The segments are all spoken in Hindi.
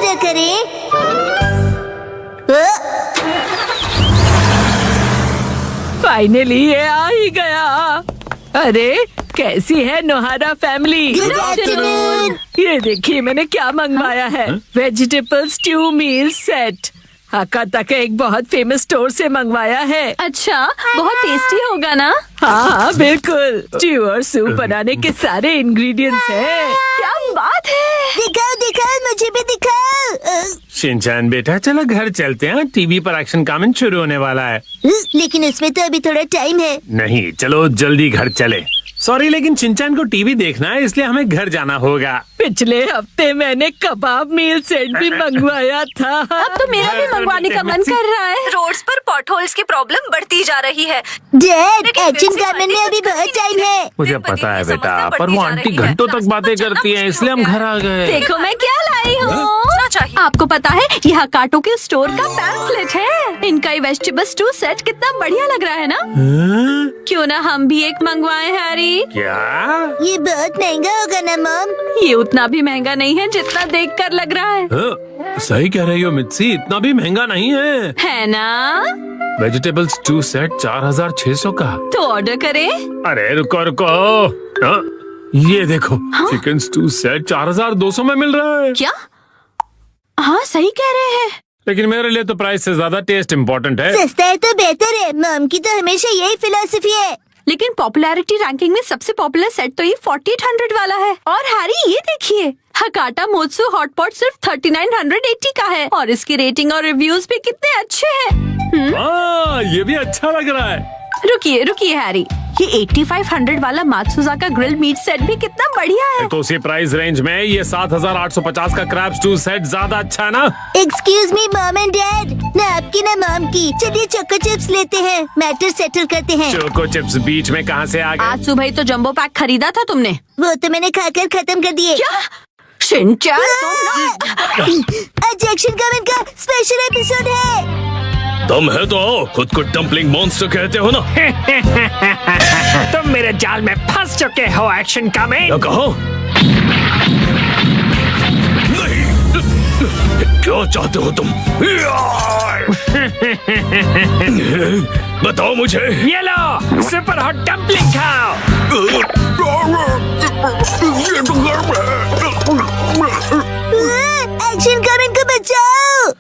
ऑर्डर करें? फाइनली ये आ ही गया। अरे कैसी है नोहारा फैमिली? Good afternoon. ये देखिए मैंने क्या मंगवाया है। वेजिटेबल स्ट्यू मील सेट। हाकाता के एक बहुत फेमस स्टोर से मंगवाया है। अच्छा, बहुत टेस्टी होगा ना? हाँ बिल्कुल। स्ट्यू और सूप बनाने के सारे इंग्रेडिएंट्स हैं। क्या बात है! दिखाओ दिखाओ, मुझे भी दिखाओ। शिनचैन बेटा चलो घर चलते हैं, टीवी पर एक्शन कमेंट शुरू होने वाला है। लेकिन उसमें तो अभी थोड़ा टाइम है। नहीं चलो जल्दी घर चले। सॉरी लेकिन शिनचैन को टीवी देखना है इसलिए हमें घर जाना होगा। पिछले हफ्ते मैंने कबाब मील सेट भी मंगवाया था। अब तो मेरा भी मंगवाने का मन कर रहा है। रोड्स पर पॉटहोल्स की प्रॉब्लम बढ़ती जा रही है। डैड, एक्शन कमेंट में अभी बहुत टाइम है। मुझे पता है बेटा, पर वो आंटी घंटों तक बातें करती हैं इसलिए हम घर आ गए। देखो मैं क्या लाई हूँ। आपको पता है यह काटो के स्टोर का पैम्फलेट है। इनका ये वेजिटेबल स्टू सेट कितना बढ़िया लग रहा है ना? क्यों ना हम भी एक मंगवाएं हैरी? क्या? ये बहुत महंगा होगा ना मॉम? ये उतना भी महंगा नहीं है जितना देखकर लग रहा है। सही कह रही हो मित्सी, इतना भी महंगा नहीं है ना? वेजिटेबल स्टू सेट 4600 का। तो ऑर्डर करें? अरे रुको रुको। ये देखो चिकन स्टू सेट 4200 में मिल रहा है। क्या? हाँ सही कह रहे हैं। लेकिन मेरे लिए तो प्राइस से ज्यादा टेस्ट इम्पोर्टेंट है। सस्ता है तो बेहतर है। मॉम की तो हमेशा यही फिलॉसफी है। लेकिन पॉपुलैरिटी रैंकिंग में सबसे पॉपुलर सेट तो ये 4800 वाला है। और हैरी ये देखिए, हकाटा मोत्सु हॉटपॉट सिर्फ 3980 का है और इसकी रेटिंग और रिव्यूज भी कितने अच्छे हैं। हाँ ये भी अच्छा लग रहा है। रुकिए रुकिए हैरी, ये 8500 वाला मात्सुजाका ग्रिल मीट सेट भी कितना बढ़िया है। तो उसी प्राइस रेंज में ये 7850 का क्रैब स्टू सेट ज्यादा अच्छा है ना? Excuse me mom and dad, ना आपकी ना मॉम की। चलिए चोको चिप्स लेते हैं, मैटर सेटल करते हैं। चोको चिप्स बीच में कहाँ से आ गए? आज सुबह ही तो जंबो पैक खरीदा था तुमने। वो तो मैंने खाकर खत्म कर दिए। क्या? शिनचैन आज एक्शन कमेंट का स्पेशल एपिसोड है। दम है तो आओ, खुद को डम्पलिंग मॉन्स्टर कहते हो ना? तुम मेरे जाल में फंस चुके हो एक्शन कमेंट। क्या कहो? नहीं, क्या चाहते हो तुम? बताओ मुझे। ये लो सुपर हॉट डम्पलिंग खाओ। एक्शन कमेंट को बचाओ।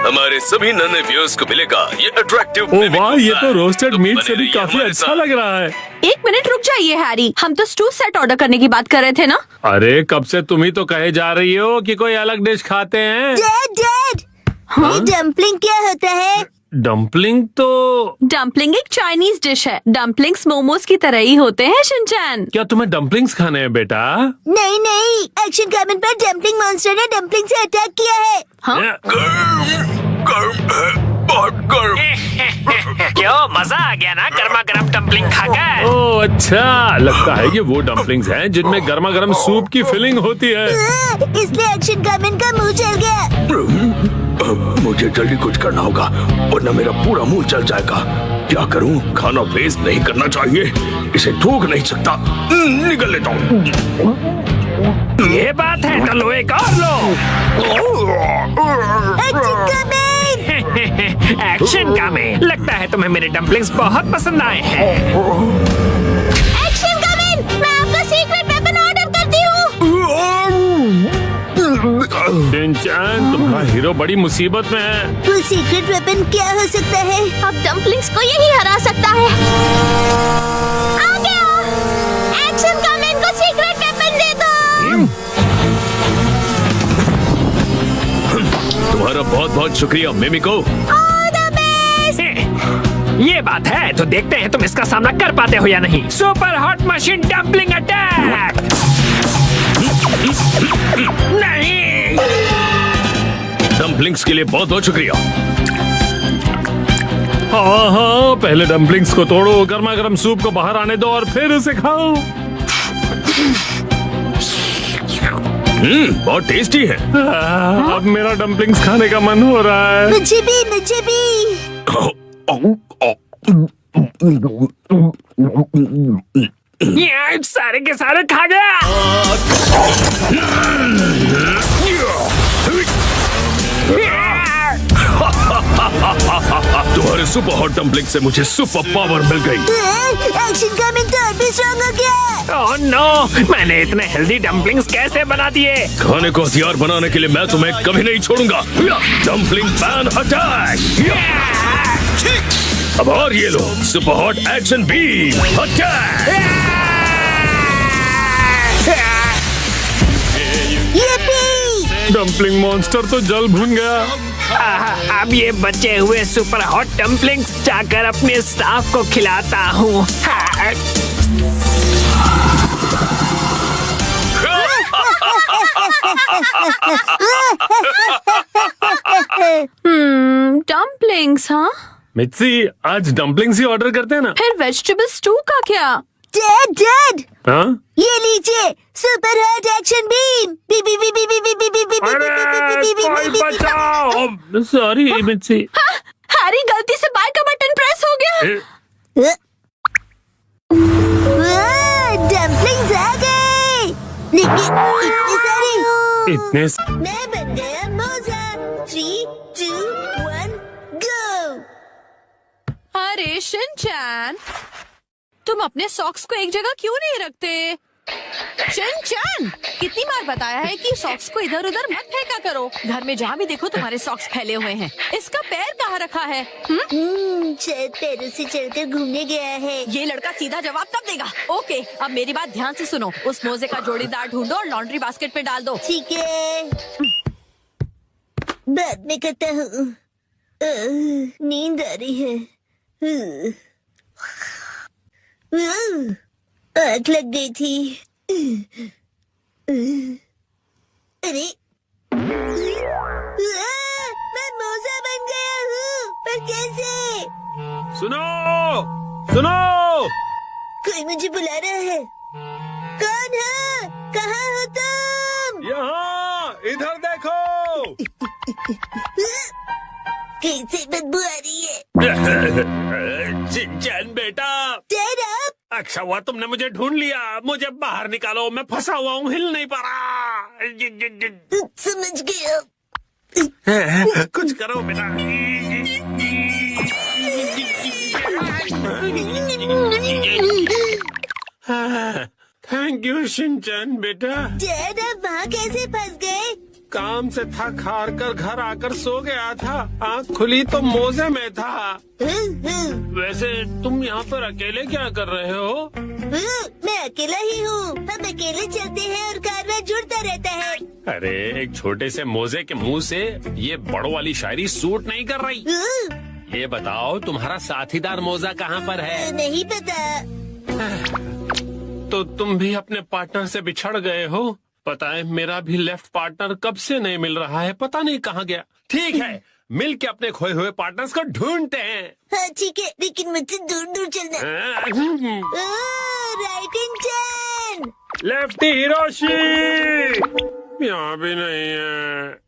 हमारे सभी नन्हे व्यूअर्स को मिलेगा ये अट्रैक्टिव। ओ वाह, ये तो रोस्टेड मीट से भी काफी अच्छा लग रहा है। एक मिनट रुक जाइए हैरी, हम तो स्टू सेट ऑर्डर करने की बात कर रहे थे ना? अरे कब से तुम ही तो कहे जा रही हो कि कोई अलग डिश खाते हैं। डैड डैड, ये डम्पलिंग क्या होता है? डम्पलिंग तो डम्पलिंग एक चाइनीज डिश है। डम्पलिंग्स मोमोज की तरह ही होते हैं शिनचैन। क्या तुम्हें डम्पलिंग्स खाने हैं बेटा? नहीं नहीं, एक्शन कमेंट पर डम्पलिंग मॉन्स्टर ने डम्पलिंग से अटैक किया है। गर्म है, बहुत गर्म। क्यों मजा आ गया ना गर्मा गर्म डम्पलिंग खाकर? ओह अच्छा, लगता है ये वो डम्पलिंग्स हैं जिनमें गर्मा गर्म सूप की फिलिंग होती है। इसलिए एक्शन कमेंट का मुंह जल गया। मुझे जल्दी कुछ करना होगा वरना मेरा पूरा मुंह जल जाएगा। क्या करूं? खाना वेस्ट नहीं करना चाहिए, इसे थूक नहीं सकता। निकल लेता हूँ। ये बात है तो लो एक और लो। एक्शन कमेंट, एक्शन का में लगता है तुम्हें मेरे डम्पलिंग्स बहुत पसंद आए हैं। एक्शन कमेंट, मैं आपका सीक्रेट वेपन ऑर्डर करती हूँ। शिनचैन तुम्हारा हीरो बड़ी मुसीबत में है। वो सीक्रेट वेपन क्या हो सकता है? अब डम्पलिंग्स को यही हरा सकता है। आ गया। एक्शन कमेंट को सीक्रेट वेपन दे दो। तुम्हारा बहुत बहुत शुक्रिया मिमिको। All the best. ये बात है तो देखते हैं तुम इसका सामना कर पाते हो या नहीं। Super hot machine dumpling attack. नहीं, डम्पलिंग्स के लिए बहुत बहुत शुक्रिया। हाँ हाँ, पहले डम्पलिंग्स को तोड़ो, गर्मा गर्म सूप को बाहर आने दो और फिर उसे खाओ। बहुत टेस्टी है। अब मेरा डम्पलिंग्स खाने का मन हो रहा है। मुझे भी, मुझे भी। ये सारे के सारे खा गया। सुपर हॉट डम्पलिंग से मुझे सुपर पावर मिल गई। एक्शन का मिनट और भी स्ट्रॉन्ग हो गया। ओह नो, मैंने इतने हेल्दी डम्पलिंग्स कैसे बना दिए? खाने को हथियार बनाने के लिए मैं तुम्हें कभी नहीं छोड़ूंगा। Dumpling pan attack. अब और ये लो super hot action beam attack. Dumpling monster तो जल भुन गया। अब ये बचे हुए सुपर हॉट डम्पलिंग्स जाकर अपने स्टाफ को खिलाता हूँ। डम्पलिंग्स हाँ? मित्सी, आज डम्पलिंग्स ही ऑर्डर करते हैं ना? फिर वेजिटेबल स्टू का क्या? डैड हाँ? ये लीजिए सुपर हॉट एक्शन बीम। बी बी बी बी बी बी बी बी बी बी बी कोई बचाओ। सॉरी मित्सी। हैरी गलती से बाय का बटन प्रेस हो गया। डम्पलिंग्स आ गए। लेकिन इतने सारे। इतने मैं बन गया मोजा। 3, 2, 1 गो। अरे शिनचैन, तुम अपने सॉक्स को एक जगह क्यों नहीं रखते? शिनचैन, कितनी बार बताया है कि सॉक्स को इधर उधर मत फेंका करो। घर में जहाँ भी देखो तुम्हारे सॉक्स फैले हुए हैं। इसका पैर कहाँ रखा है? शायद पैरों से चलकर घूमने गया है। ये लड़का सीधा जवाब तब देगा। ओके, अब मेरी बात ध्यान से सुनो। उस मोजे का जोड़ीदार ढूंढो और लॉन्ड्री बास्केट में डाल दो। ठीक है, बाद में करता हूँ। नींद आ रही है। आग लग गई थी। अरे मैं मोजा बन गया हूँ, पर कैसे? सुनो, सुनो। कोई मुझे बुला रहा है। कौन है? कहाँ हो तुम? यहाँ, इधर देखो। कैसे बदबू आ रही है? शिनचैन बेटा। डैड आप? अच्छा हुआ तुमने मुझे ढूंढ लिया। मुझे बाहर निकालो, मैं फंसा हुआ हूँ, हिल नहीं पा रहा। समझ गया। कुछ करो बेटा। थैंक यू शिनचैन बेटा। डैड आप वहाँ कैसे फंस गए? काम से थक हार कर घर आकर सो गया था। आँख खुली तो मोजे में था। वैसे तुम यहाँ पर अकेले क्या कर रहे हो? मैं अकेला ही हूँ। हम अकेले चलते हैं और कारवां जुड़ता रहता है। अरे एक छोटे से मोजे के मुंह से ये बड़ों वाली शायरी सूट नहीं कर रही। ये बताओ तुम्हारा साथीदार मोजा कहाँ पर है? नहीं पता। तो तुम भी अपने पार्टनर से बिछड़ गए हो? पता है मेरा भी लेफ्ट पार्टनर कब से नहीं मिल रहा है, पता नहीं कहाँ गया। ठीक है, मिल के अपने खोए हुए पार्टनर्स को ढूंढते हैं। हाँ ठीक है, लेकिन मुझसे दूर दूर चलना। Right in turn. Lefty Hiroshi यहाँ भी नहीं है।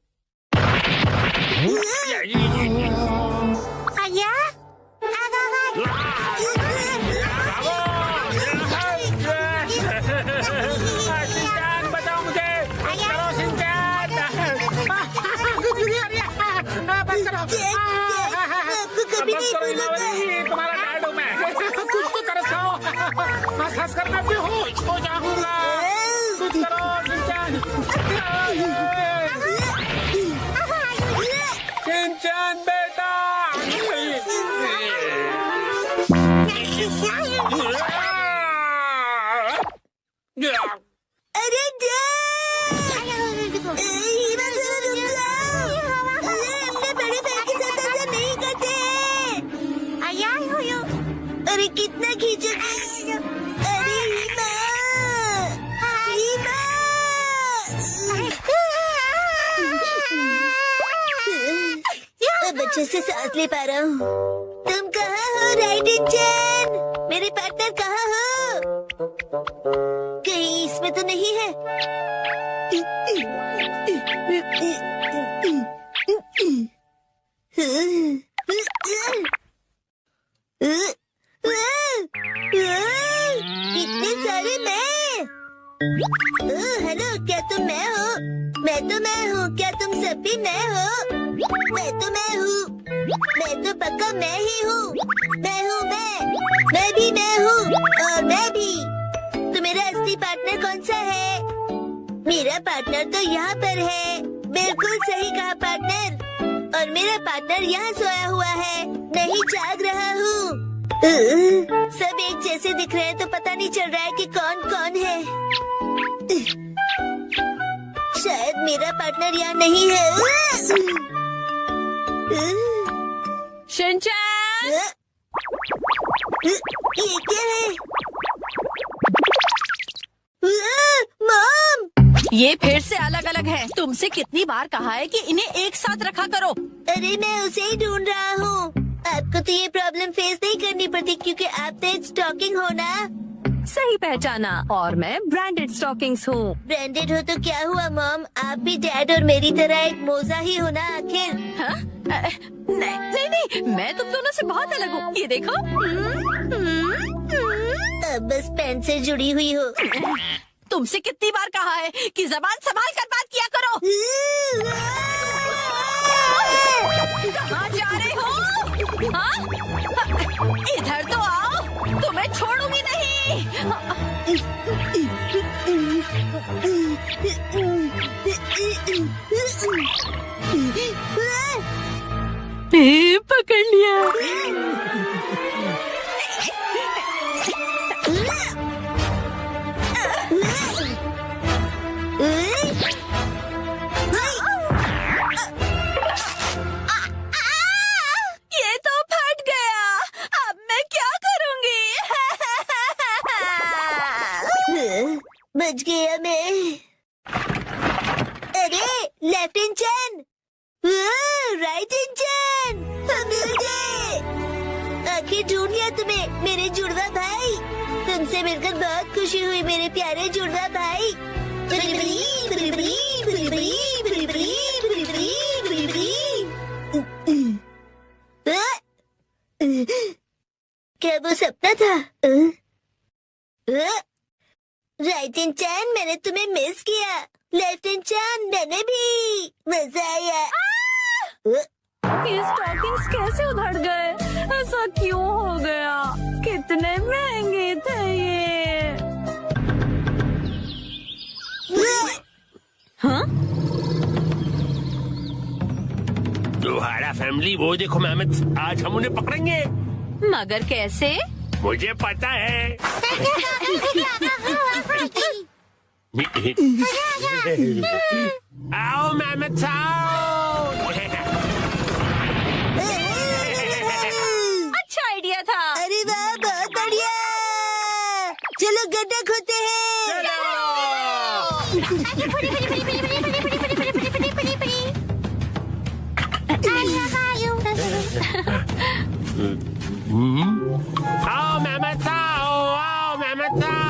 बताओ मुझे। आपको कभी नहीं भूलूंगा। तुम्हारा डैड हूँ मैं। कुछ तो तरस खाओ। हंस कर मैं बेहोश हो जाऊंगा। कुछ करो शिनचैन। शिनचैन बेटा। अरे अपने बड़े भाई के साथ ऐसा नहीं करते। अरे कितना खींचोगे? अरे अब अच्छे से सांस ले पा रहा हूँ। तुम कहाँ हो राइट इन टर्न? मेरे पार्टनर कहाँ हो? कहीं इसमें तो नहीं है। इतने सारे मैं। हेलो, क्या तुम मैं हो? मैं तो मैं हूँ। क्या तुम सब भी मैं हो? मैं तो मैं हूँ। मैं तो पक्का मैं ही हूँ। मैं भी मैं हूँ और मैं भी। तो मेरा असली पार्टनर कौन सा है? मेरा पार्टनर तो यहाँ पर है। बिल्कुल सही कहा पार्टनर। और मेरा पार्टनर यहाँ सोया हुआ है, नहीं जाग रहा हूँ। सब एक जैसे दिख रहे हैं तो पता नहीं चल रहा है कि कौन कौन है। शायद मेरा पार्टनर यहाँ नहीं है। शिनचैन! ये क्या है? मॉम! ये फिर से अलग अलग है। तुमसे कितनी बार कहा है कि इन्हें एक साथ रखा करो। अरे मैं उसे ही ढूंढ रहा हूँ। आपको तो ये प्रॉब्लम फेस नहीं करनी पड़ती क्योंकि आप तो एक स्टॉकिंग हो ना। सही पहचाना। और मैं ब्रांडेड स्टॉकिंग्स हूँ। ब्रांडेड हो तो क्या हुआ मॉम? आप भी डैड और मेरी तरह एक मोजा ही हो ना आखिर। हाँ? नहीं, मैं तुम दोनों से बहुत अलग हूँ। ये देखो। अब बस पेन से जुड़ी हुई हो। तुमसे कितनी बार कहा है कि जबान संभाल कर बात किया करो। कहाँ जा रहे हो? हाँ? इधर तो आओ, तुम्हें छोड़ूंगी नहीं। पकड़ लिया। ये तो फट गया। अब मैं क्या करूंगी? बच गया मैं। अरे लेफ्ट इंजन, राइट इंजन, मिल गए। आखिर ढूंढ लिया तुम्हें मेरे जुड़वा भाई। तुमसे मिलकर बहुत खुशी हुई मेरे प्यारे जुड़वा भाई। क्या वो सपना था? राइट इंजन, मैंने तुम्हें मिस किया। लेफ्ट इंजन, मैंने भी। मजा आया। ये स्टॉकिंग्स कैसे उधड़ गए? ऐसा क्यों हो गया? कितने महंगे थे ये। हाँ? तुम्हारा फैमिली वो देखो मेहमद, आज हम उन्हें पकड़ेंगे। मगर कैसे? मुझे पता है। आओ मेहमद साहब। अच्छा आइडिया था। अरे वाह, बहुत बढ़िया। चलो गड्ढा खोदते हैं। आओ मेहमद साहब, आओ मेहमद साहब,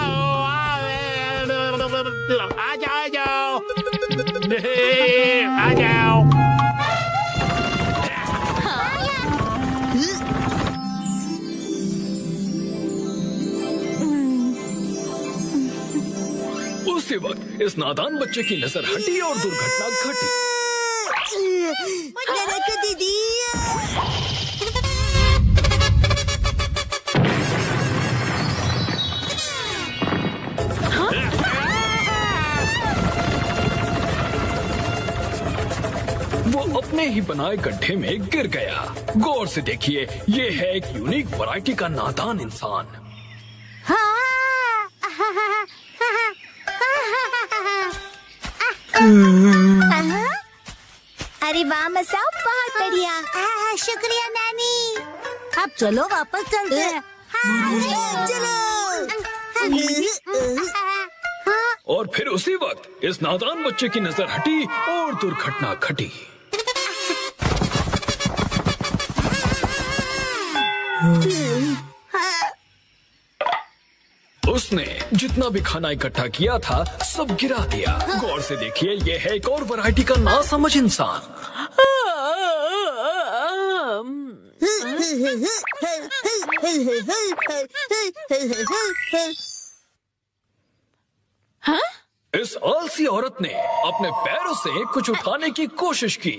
आ जाओ, आ जाओ, आ जाओ। उसी वक्त इस नादान बच्चे की नजर हटी और दुर्घटना घटी। दीदी, वो अपने ही बनाए गड्ढे में गिर गया। गौर से देखिए, ये है एक यूनिक वैरायटी का नादान इंसान। अरे वाह मसाओ, बहुत बढ़िया। शुक्रिया नानी। अब चलो वापस चलते हैं। चलो। और फिर उसी वक्त इस नादान बच्चे की नजर हटी और दुर्घटना घटी। उसने जितना भी खाना इकट्ठा किया था सब गिरा दिया। गौर से देखिए, ये है एक और वैरायटी का नासमझ इंसान। हाँ? इस आलसी औरत ने अपने पैरों से कुछ उठाने की कोशिश की।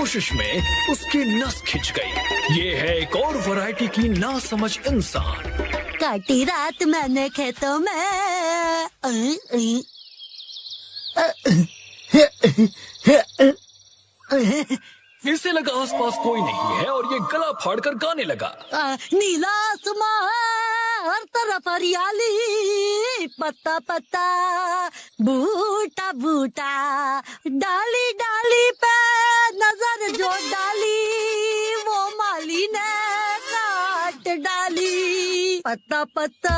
कोशिश में उसकी नस खिंच गई। ये है एक और वैरायटी की नासमझ इंसान। काटी रात मैंने खेतों में। इसे लगा आसपास कोई नहीं है और ये गला फाड़कर गाने लगा। नीला आसमां हर तरफ हरियाली, पत्ता पत्ता बूटा बूटा, डाली डाली पे नजर जो डाली, वो माली ने काट डाली, पत्ता पत्ता।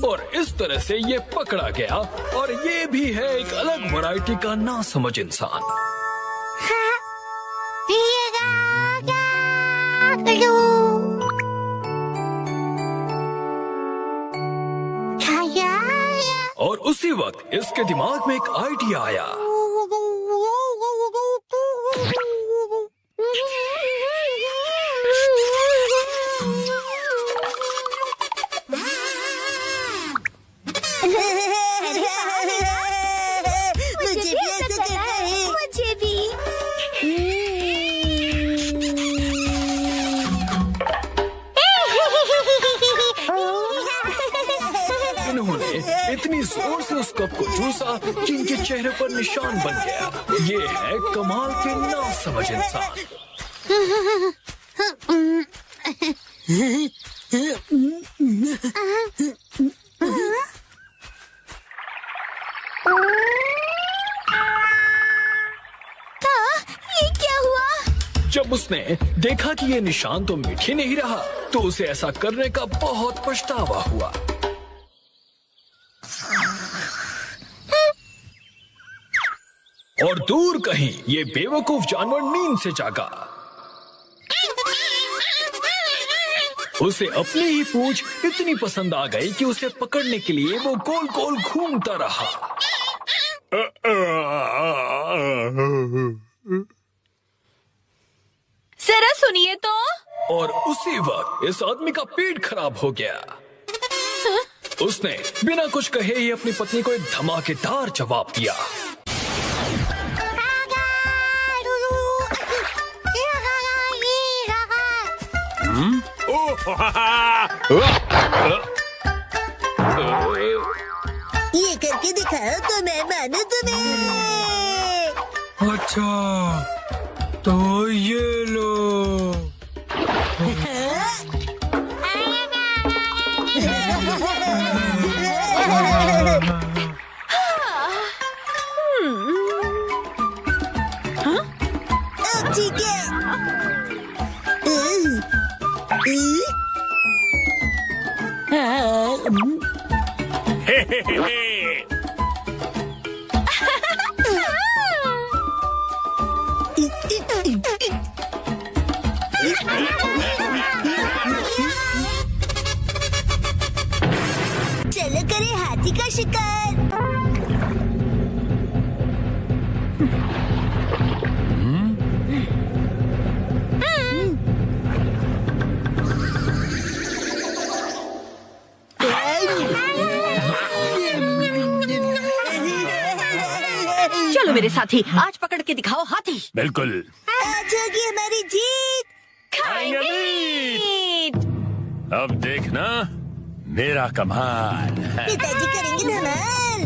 और इस तरह से ये पकड़ा गया और ये भी है एक अलग वैरायटी का नासमझ इंसान। और उसी वक्त इसके दिमाग में एक आइडिया आया। मुझे भी ऐसा करना है। मुझे भी। इन्होंने इतनी जोर से उस कप को चूसा कि इनके चेहरे पर निशान बन गया। ये है कमाल के नासमझ इंसान। ये क्या हुआ? जब उसने देखा कि ये निशान तो मिट ही नहीं रहा, तो उसे ऐसा करने का बहुत पछतावा हुआ। और दूर कहीं ये बेवकूफ जानवर नींद से जागा। उसे अपनी ही पूंछ इतनी पसंद आ गई कि उसे पकड़ने के लिए वो गोल गोल घूमता रहा। जरा सुनिए तो। और उसी वक्त इस आदमी का पेट खराब हो गया। उसने बिना कुछ कहे ही अपनी पत्नी को एक धमाकेदार जवाब दिया। ये करके दिखाओ तो मैं मानू तुम्हें। अच्छा, तो ये लो। अब ठीक है। चलो करें हाथी का शिकार। चलो मेरे साथी, आज पकड़ के दिखाओ हाथी। बिल्कुल। आज होगी हमारी जीत। अब देखना मेरा कमाल। पिताजी करेंगे धमाल।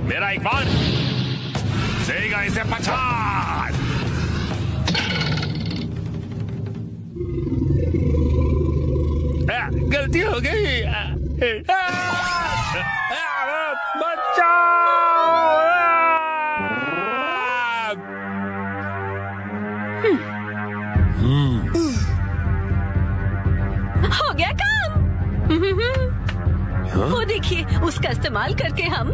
मेरा एक बार देगा इसे पछाड़। गलती हो गई। हो गया काम। वो देखिए, उसका इस्तेमाल करके हम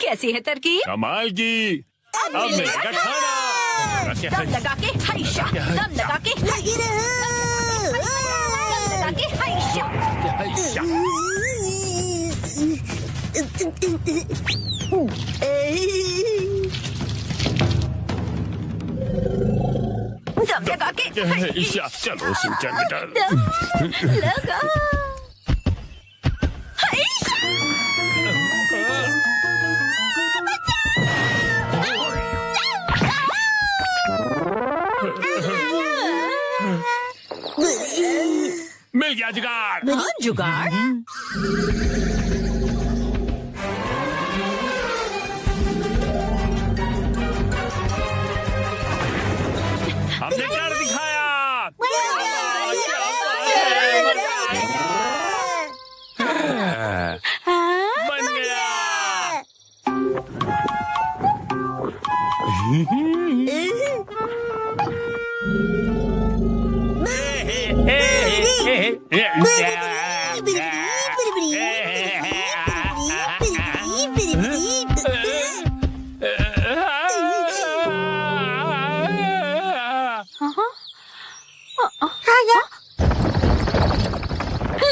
कैसी है तरकीब? कमाल की। अब मिलेगा खाना। दम लगा के हाइशा, दम लगा के लगी रहो। दम लगा के हाइशा। दम लगा के हाइशा। चलो सूचन बेटा। दम लगा। नया जुगाड़। हाँ, जुगाड़। हमने कर दिखाया। बन गया।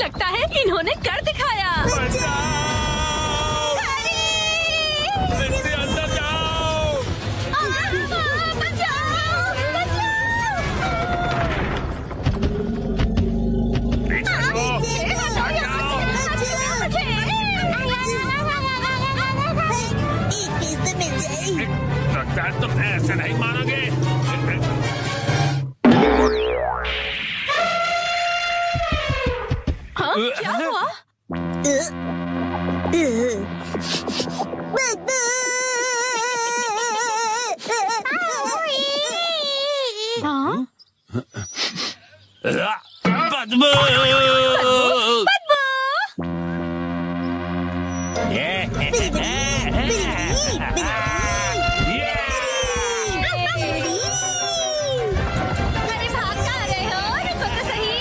लगता है इन्होंने कर दिखाया। इससे अंदर जाओ। लगता है तुम ऐसे नहीं मानोगे। हाँ, क्या हुआ? हाँ? बदबू। अरे भाग कहाँ रहे हो? रुको तो सही।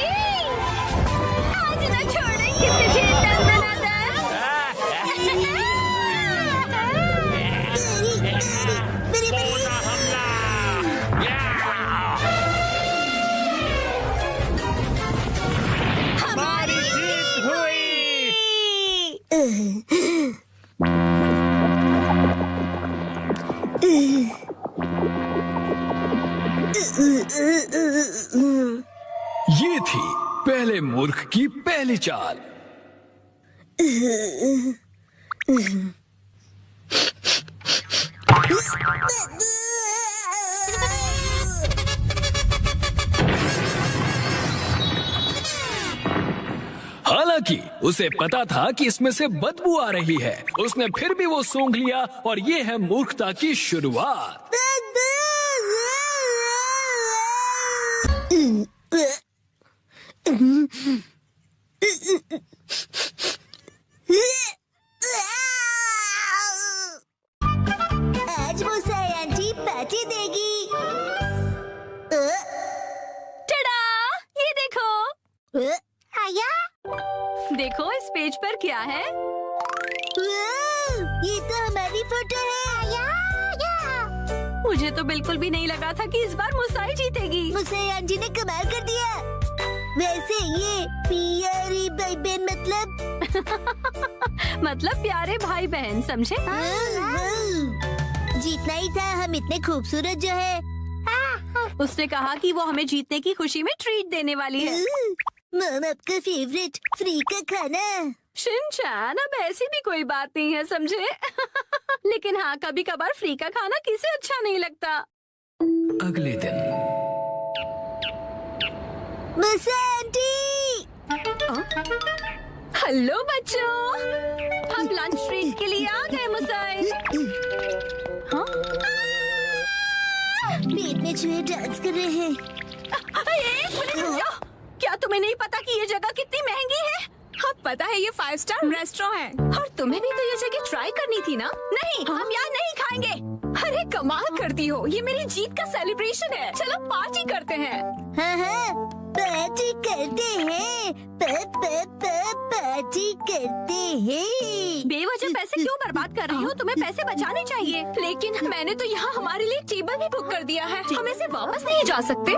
आज ना छोड़ेंगे तुझे हमारी जीत हुई। ये थी पहले मूर्ख की पहली चाल। हालांकि उसे पता था कि इसमें से बदबू आ रही है, उसने फिर भी वो सूंघ लिया और ये है मूर्खता की शुरुआत। आज मुसाई आंटी पार्टी देगी। टड़ा! ये देखो। आया? देखो इस पेज पर क्या है? ये तो हमारी फोटो है। आया। मुझे तो बिल्कुल भी नहीं लगा था कि इस बार मुसाई जीतेगी। मुसाई आंटी ने कमाल कर दिया। वैसे ये प्यारी भाई बहन मतलब प्यारे भाई बहन, समझे? जीतना ही था, हम इतने खूबसूरत जो है। उसने कहा कि वो हमें जीतने की खुशी में ट्रीट देने वाली है। मम आपका फेवरेट फ्री का खाना। शिनचैन, अब ऐसी भी कोई बात नहीं है, समझे? लेकिन हाँ, कभी कभार फ्री का खाना किसे अच्छा नहीं लगता। अगले दिन मुसाई आंटी। हेलो बच्चों, हम लंच ट्रीट के लिए आ गए मुसाई। हाँ? पेट में चूहे डांस कर रहे हैं। एक मिनट रुक जाओ। क्या तुम्हें नहीं पता कि ये जगह कितनी महंगी है? हाँ पता है, ये 5 स्टार रेस्टोरेंट है। और तुम्हें भी तो ये जगह ट्राई करनी थी ना? नहीं, हम यहाँ नहीं खाएंगे। अरे कमाल करती हो, ये मेरी जीत का सेलिब्रेशन है। चलो पार्टी करते हैं। हाँ, पार्टी करते हैं। पार्टी करते हैं। बेवजह पैसे क्यों बर्बाद कर रही हो? तुम्हें पैसे बचाने चाहिए। लेकिन मैंने तो यहाँ हमारे लिए टेबल भी बुक कर दिया है। हम ऐसे वापस नहीं जा सकते।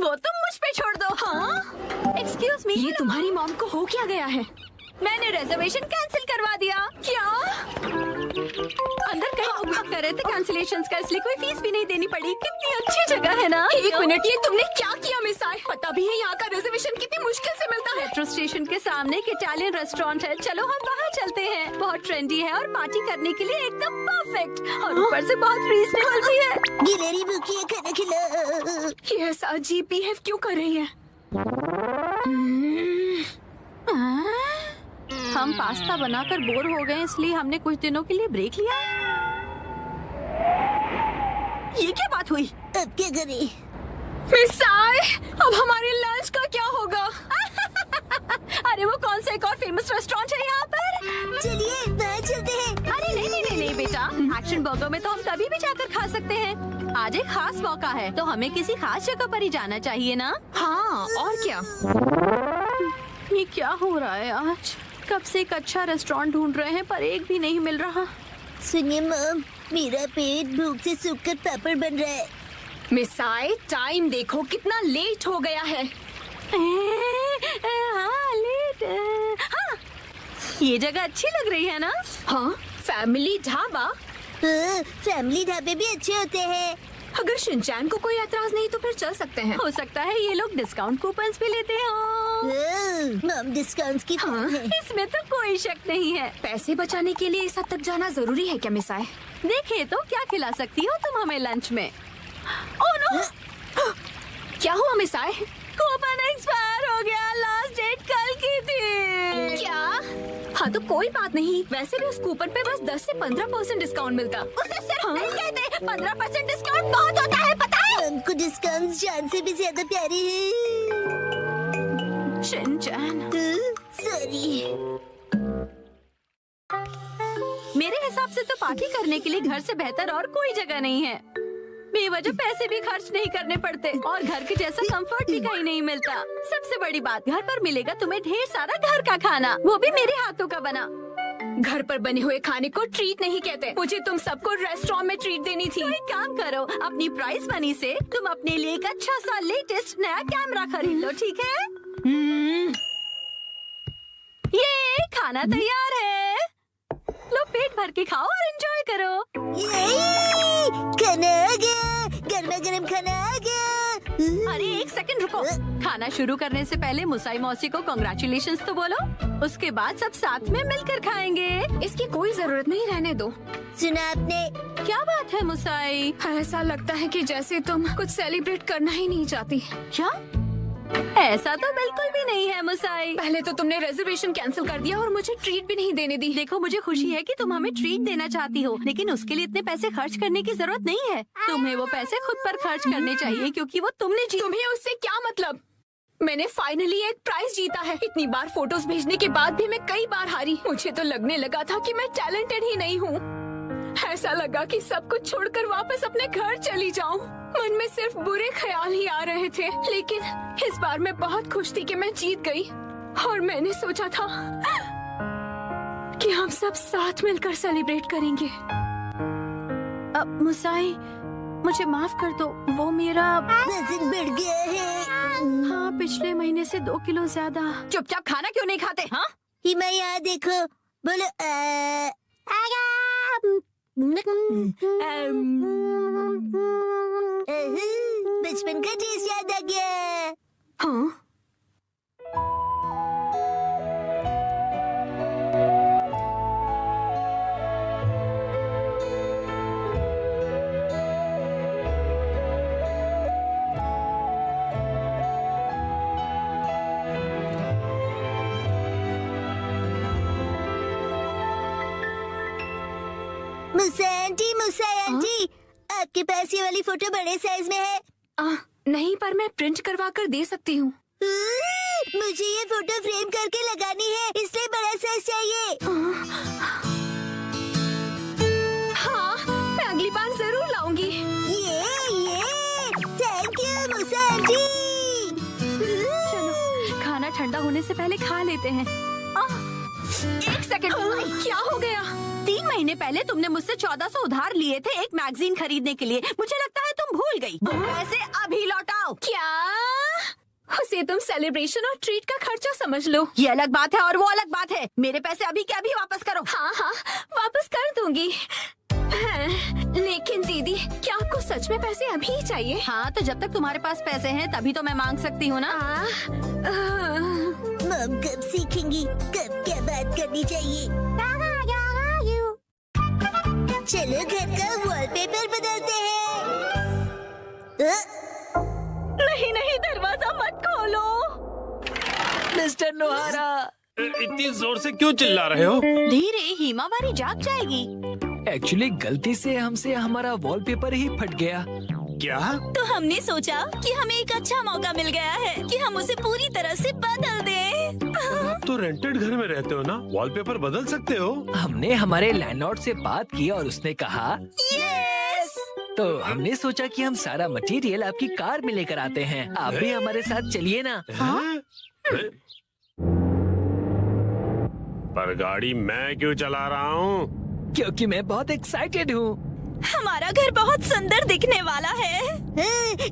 वो तुम मुझ पे छोड़ दो। हाँ? एक्सक्यूज मी, ये तुम्हारी मॉम को हो क्या गया है? मैंने रिजर्वेशन कैंसिल करवा दिया। क्या? अंदर कहीं उपयोग कर रहे थे कैंसिलेशन का, इसलिए कोई फीस भी नहीं देनी पड़ी। कितनी अच्छी जगह है ना? एक मिनट, ये तुमने क्या किया मिसाई? पता भी है यहाँ का रिजर्वेशन कितनी मुश्किल से मिलता है। मेट्रो स्टेशन के सामने एक इटालियन रेस्टोरेंट है। चलो हम वहाँ चलते हैं। बहुत ट्रेंडी है और पार्टी करने के लिए एकदम परफेक्ट, और ऊपर से बहुत रीजनेबल भी है। गिलहरी भूखी है, खाना खिला। ये ऐसा अजीब बिहेव क्यों कर रही है? हम पास्ता बनाकर बोर हो गए, इसलिए हमने कुछ दिनों के लिए ब्रेक लिया है। ये क्या बात हुई? अब क्या करें? मिसाई, अब हमारे लंच का क्या होगा? अरे वो कौन सा एक और फेमस रेस्टोरेंट है यहाँ पर? चलिए वहाँ चलते हैं। अरे नहीं बेटा, एक्शन बर्गर में तो हम कभी भी जाकर खा सकते हैं। आज एक खास मौका है, तो हमें किसी खास जगह पर ही जाना चाहिए ना? हाँ, और क्या? ये क्या हो रहा है आज? कब से एक अच्छा रेस्टोरेंट ढूंढ रहे हैं पर एक भी नहीं मिल रहा। सुनिए मॉम, मेरा पेट भूख से सूखकर पापड़ बन रहा है। मिसाई, टाइम देखो कितना लेट हो गया है। हाँ, लेट। हाँ, ये जगह अच्छी लग रही है ना? हाँ, फैमिली ढाबा। फैमिली ढाबे भी अच्छे होते हैं। अगर शिनचैन को कोई ऐतराज नहीं तो फिर चल सकते हैं। हो सकता है ये लोग डिस्काउंट कूपन्स भी लेते हो। मॉम डिस्काउंट्स की हाँ, इसमें तो कोई शक नहीं है। पैसे बचाने के लिए इस हद तक जाना जरूरी है क्या मिसाई? देखिए तो क्या खिला सकती हो तुम हमें लंच में? Oh no! क्या हुआ मिसाई? कूपन एक्सपायर हो गया, लास्ट डेट कल की थी। क्या? हाँ तो कोई बात नहीं, वैसे भी उस कूपन पे बस 10 से 15% डिस्काउंट मिलता। उसे सिर्फ नहीं कहते, 15% डिस्काउंट बहुत होता है, पता है? हमको डिस्काउंट जान से भी ज्यादा प्यारे हैं। Shinchan, sorry. मेरे हिसाब से तो पार्टी करने के लिए घर से बेहतर और कोई जगह नहीं है। बेवजह पैसे भी खर्च नहीं करने पड़ते और घर के जैसा कंफर्ट भी कहीं नहीं मिलता। सबसे बड़ी बात, घर पर मिलेगा तुम्हें ढेर सारा घर का खाना, वो भी मेरे हाथों का बना। घर पर बने हुए खाने को ट्रीट नहीं कहते। मुझे तुम सबको रेस्टोरेंट में ट्रीट देनी थी। तो एक काम करो, अपनी प्राइस मनी से तुम अपने लिए एक अच्छा सा लेटेस्ट नया कैमरा खरीद लो, ठीक है? ये खाना तैयार है, लो पेट भर के खाओ और एंजॉय करो। खाना आ गया, गर्मा गर्म खाना आ गया। अरे एक सेकंड रुको, खाना शुरू करने से पहले मुसाई मौसी को कांग्रेचुलेशंस तो बोलो, उसके बाद सब साथ में मिलकर खाएंगे। इसकी कोई जरूरत नहीं, रहने दो। सुना आपने? क्या बात है मुसाई? ऐसा लगता है कि जैसे तुम कुछ सेलिब्रेट करना ही नहीं चाहती। क्या? ऐसा तो बिल्कुल भी नहीं है मुसाई। पहले तो तुमने रिजर्वेशन कैंसिल कर दिया और मुझे ट्रीट भी नहीं देने दी। देखो मुझे खुशी है कि तुम हमें ट्रीट देना चाहती हो, लेकिन उसके लिए इतने पैसे खर्च करने की जरूरत नहीं है। तुम्हें वो पैसे खुद पर खर्च करने चाहिए क्योंकि वो तुमने तुम्हें उससे क्या मतलब? मैंने फाइनली एक प्राइज जीता है। इतनी बार फोटोज भेजने के बाद भी मैं कई बार हारी। मुझे तो लगने लगा था कि मैं टैलेंटेड ही नहीं हूँ। ऐसा लगा कि सब कुछ छोड़कर वापस अपने घर चली जाऊं। मन में सिर्फ बुरे ख्याल ही आ रहे थे, लेकिन इस बार मैं बहुत खुश थी कि मैं जीत गई। और मैंने सोचा था कि हम सब साथ मिलकर सेलिब्रेट करेंगे। अब मुसाई, मुझे माफ कर दो, वो मेरा वजन बढ़ गया है। हाँ, पिछले महीने से 2 किलो ज्यादा। चुपचाप खाना क्यों नहीं खाते? हाँ, हिमा यहाँ देखो, बोलो बचपन का टेस्ट याद आ गया। हाँ? मुसा आंटी, आपके पास ये वाली फोटो बड़े साइज में है? नहीं, पर मैं प्रिंट करवा कर दे सकती हूँ। मुझे ये फोटो फ्रेम करके लगानी है, इसलिए बड़ा साइज चाहिए। हाँ, मैं अगली बार जरूर लाऊंगी। ये थैंक यू मुसा आंटी। चलो, खाना ठंडा होने से पहले खा लेते हैं। एक सेकंड, क्या हो गया? 3 महीने पहले तुमने मुझसे 1400 उधार लिए थे एक मैगजीन खरीदने के लिए। मुझे लगता है तुम भूल गई। पैसे अभी लौटाओ। क्या? उसे तुम सेलिब्रेशन और ट्रीट का खर्चा समझ लो। ये अलग बात है और वो अलग बात है। मेरे पैसे अभी के अभी वापस करो। हाँ, वापस कर दूंगी। लेकिन दीदी, क्या आपको सच में पैसे अभी ही चाहिए? हाँ, तो जब तक तुम्हारे पास पैसे हैं तभी तो मैं मांग सकती हूँ ना। मम कब सीखेंगी कब क्या बात करनी चाहिए? चलो घर का वॉलपेपर बदलते हैं। नहीं, दरवाजा मत खोलो। मिस्टर नोहारा, इतनी जोर से क्यों चिल्ला रहे हो? धीरे, हिमावारी जाग जाएगी। एक्चुअली गलती से हमसे हमारा वॉलपेपर ही फट गया। क्या? तो हमने सोचा कि हमें एक अच्छा मौका मिल गया है कि हम उसे पूरी तरह से बदल दें। आप तो रेंटेड घर में रहते हो ना, वॉलपेपर बदल सकते हो। हमने हमारे लैंडलॉर्ड से बात की और उसने कहा यस! तो हमने सोचा कि हम सारा मटेरियल आपकी कार में लेकर आते हैं। आप भी हमारे साथ चलिए ना। हैं? पर गाड़ी मैं क्यों चला रहा हूँ? क्योंकि मैं बहुत एक्साइटेड हूँ। हमारा घर बहुत सुंदर दिखने वाला है।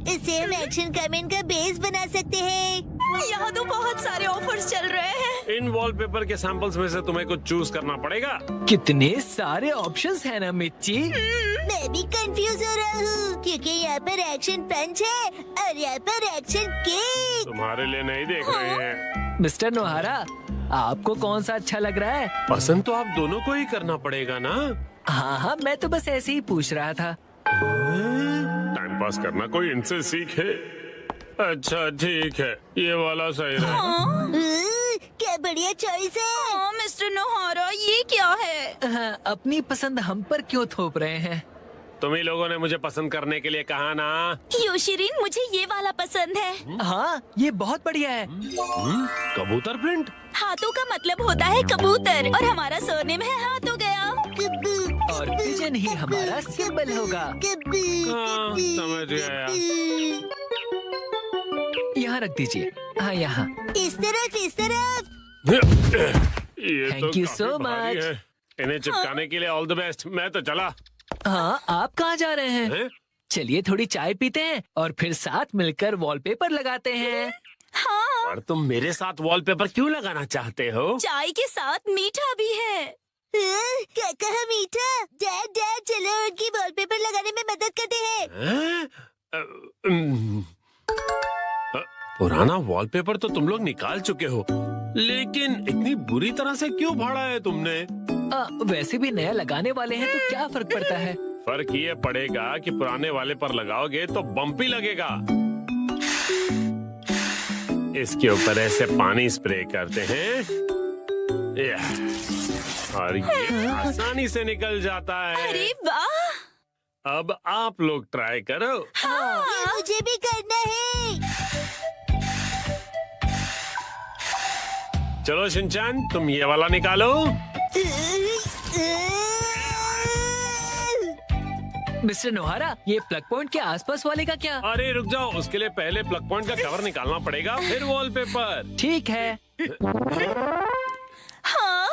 इससे हम एक्शन कमेंट का बेस बना सकते हैं। यहाँ तो बहुत सारे ऑफर्स चल रहे हैं। इन वॉलपेपर के सैंपल्स में से तुम्हें कुछ चूज करना पड़ेगा। कितने सारे ऑप्शंस हैं ना मिर्ची। मैं भी कंफ्यूज हो रहा हूँ क्योंकि यहाँ पर एक्शन पंच है और यहाँ पर एक्शन केक। तुम्हारे लिए नहीं देख रहे हैं। मिस्टर नोहारा, आपको कौन सा अच्छा लग रहा है? पसंद तो आप दोनों को ही करना पड़ेगा ना। हाँ हाँ, मैं तो बस ऐसे ही पूछ रहा था। टाइम पास करना कोई इनसे सीखे। अच्छा ठीक है, ये वाला सही रहेगा। क्या बढ़िया चॉइस है। हाँ, मिस्टर नोहारा, ये क्या है? हाँ, अपनी पसंद हम पर क्यों थोप रहे हैं? तुम ही लोगों ने मुझे पसंद करने के लिए कहा ना। योशिरीन, मुझे ये वाला पसंद है। हाँ, ये बहुत बढ़िया है। कबूतर प्रिंट। हाथों का मतलब होता है कबूतर और हमारा सरनेम है हाथों गया। और पिजन ही हमारा सिंबल होगा। हाँ, समझ गया। यहाँ रख दीजिए। हाँ, यहाँ। इस तरफ इस तरफ। ये Thank तो you काफी so भारी much. है। इन्हें चिपकाने के लिए ऑल द बेस्ट। मैं तो चला। हाँ, आप कहाँ जा रहे हैं? हैं? चलिए थोड़ी चाय पीते हैं और फिर साथ मिलकर वॉलपेपर लगाते हैं। हाँ, और तुम मेरे साथ वॉलपेपर क्यों लगाना चाहते हो? चाय के साथ मीठा भी है। क्या कहा मीठा? डैड डैड चलो उनकी वॉलपेपर लगाने में मदद करते हैं। हैं? पुराना वॉलपेपर तो तुम लोग निकाल चुके हो, लेकिन इतनी बुरी तरह से क्यों फाड़ा है तुमने? वैसे भी नया लगाने वाले हैं तो क्या फर्क पड़ता है? फर्क ये पड़ेगा कि पुराने वाले पर लगाओगे तो बम्पी लगेगा। इसके ऊपर ऐसे पानी स्प्रे करते हैं और ये आसानी से निकल जाता है। अरे वाह! अब आप लोग ट्राई करो। ये मुझे भी करना है। चलो शिनचैन, तुम ये वाला निकालो। मिस्टर नोहारा, ये प्लग पॉइंट के आसपास वाले का क्या? अरे रुक जाओ, उसके लिए पहले प्लग पॉइंट का कवर निकालना पड़ेगा, फिर वॉलपेपर। ठीक है। हाँ,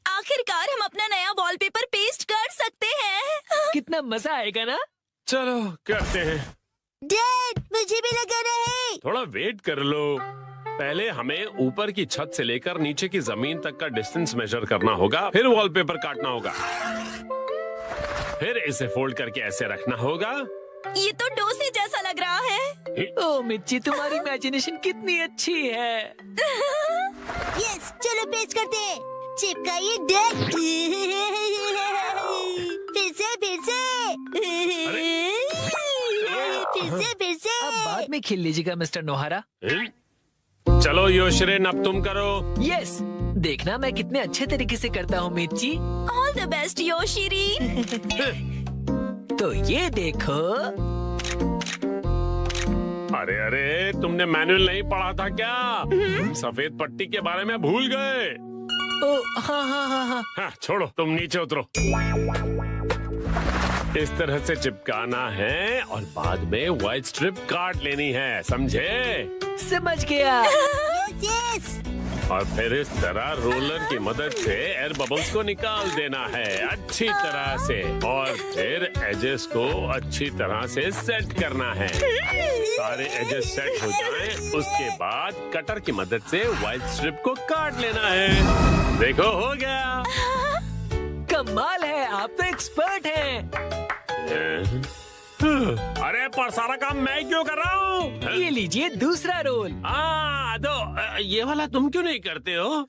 आखिरकार हम अपना नया वॉलपेपर पेस्ट कर सकते हैं। कितना मजा आएगा ना? चलो करते हैं। डैड मुझे भी लगाना है। थोड़ा वेट कर लो। पहले हमें ऊपर की छत से लेकर नीचे की जमीन तक का डिस्टेंस मेजर करना होगा, फिर वॉलपेपर काटना होगा, फिर इसे फोल्ड करके ऐसे रखना होगा। ये तो डोसे जैसा लग रहा है। ओ मिर्ची, तुम्हारी इमेजिनेशन कितनी अच्छी है। यस, चलो पेस्ट करते हैं। चिपकाइए डैड। फिर से फिर से। अब बाद में खेल लीजिएगा मिस्टर नोहारा। चलो योशरेन, अब तुम करो। यस, देखना मैं कितने अच्छे तरीके से करता हूँ मिर्ची। All the best Yoshiri. तो ये देखो। अरे अरे, तुमने मैनुअल नहीं पढ़ा था क्या? तुम सफेद पट्टी के बारे में भूल गए। ओ हाँ हाँ हाँ हाँ। हाँ, छोड़ो, तुम नीचे उतरो। इस तरह से चिपकाना है और बाद में व्हाइट स्ट्रिप काट लेनी है, समझे? समझ गया। यस। और फिर इस तरह रोलर की मदद से एयर बबल्स को निकाल देना है अच्छी तरह से, और फिर एजेस को अच्छी तरह से सेट करना है। सारे एजेस सेट हो जाएं, उसके बाद कटर की मदद से व्हाइट स्ट्रिप को काट लेना है। देखो, हो गया। कमाल है, आप तो एक्सपर्ट हैं। अरे पर सारा काम मैं क्यों कर रहा हूँ? ये लीजिए दूसरा रोल। तो ये वाला तुम क्यों नहीं करते हो?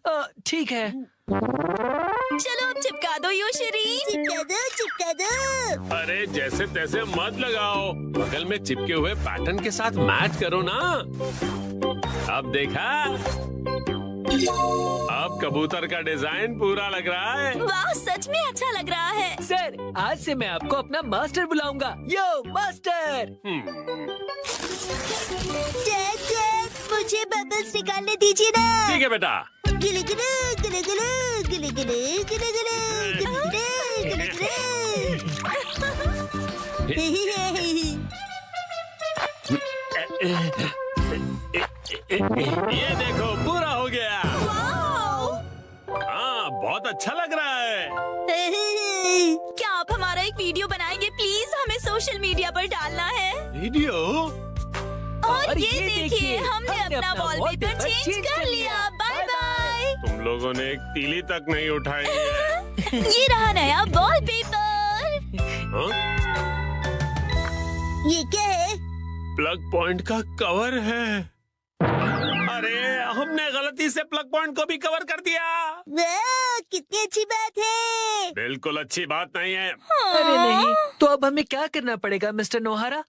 ठीक है। चलो अब चिपका दो योशिरी। चिपका दो। अरे जैसे तैसे मत लगाओ, बगल में चिपके हुए पैटर्न के साथ मैच करो ना। अब देखा? अब कबूतर का डिजाइन पूरा लग रहा है। वाह, सच में अच्छा लग रहा है। सर, आज से मैं आपको अपना मास्टर बुलाऊंगा। यो मास्टर। डैड डैड, मुझे बबल्स निकालने दीजिए ना। ठीक है बेटा। गिले गिले गिले गिले गिले गिले गिले गिले गिले ये देखो पूरा हो गया। हाँ, बहुत अच्छा लग रहा है। क्या आप हमारा एक वीडियो बनाएंगे प्लीज? हमें सोशल मीडिया पर डालना है। वीडियो? और ये देखिए, हमने अपना वॉलपेपर चेंज कर लिया। Bye bye. तुम लोगों ने एक तीली तक नहीं उठाई है। ये रहा नया वॉलपेपर। हाँ? ये क्या है? प्लग पॉइंट का कवर है। अरे, हमने गलती से प्लग पॉइंट को भी कवर कर दिया। वाह, कितनी अच्छी बात है। बिल्कुल अच्छी बात नहीं है। अरे नहीं, तो अब हमें क्या करना पड़ेगा मिस्टर नोहारा?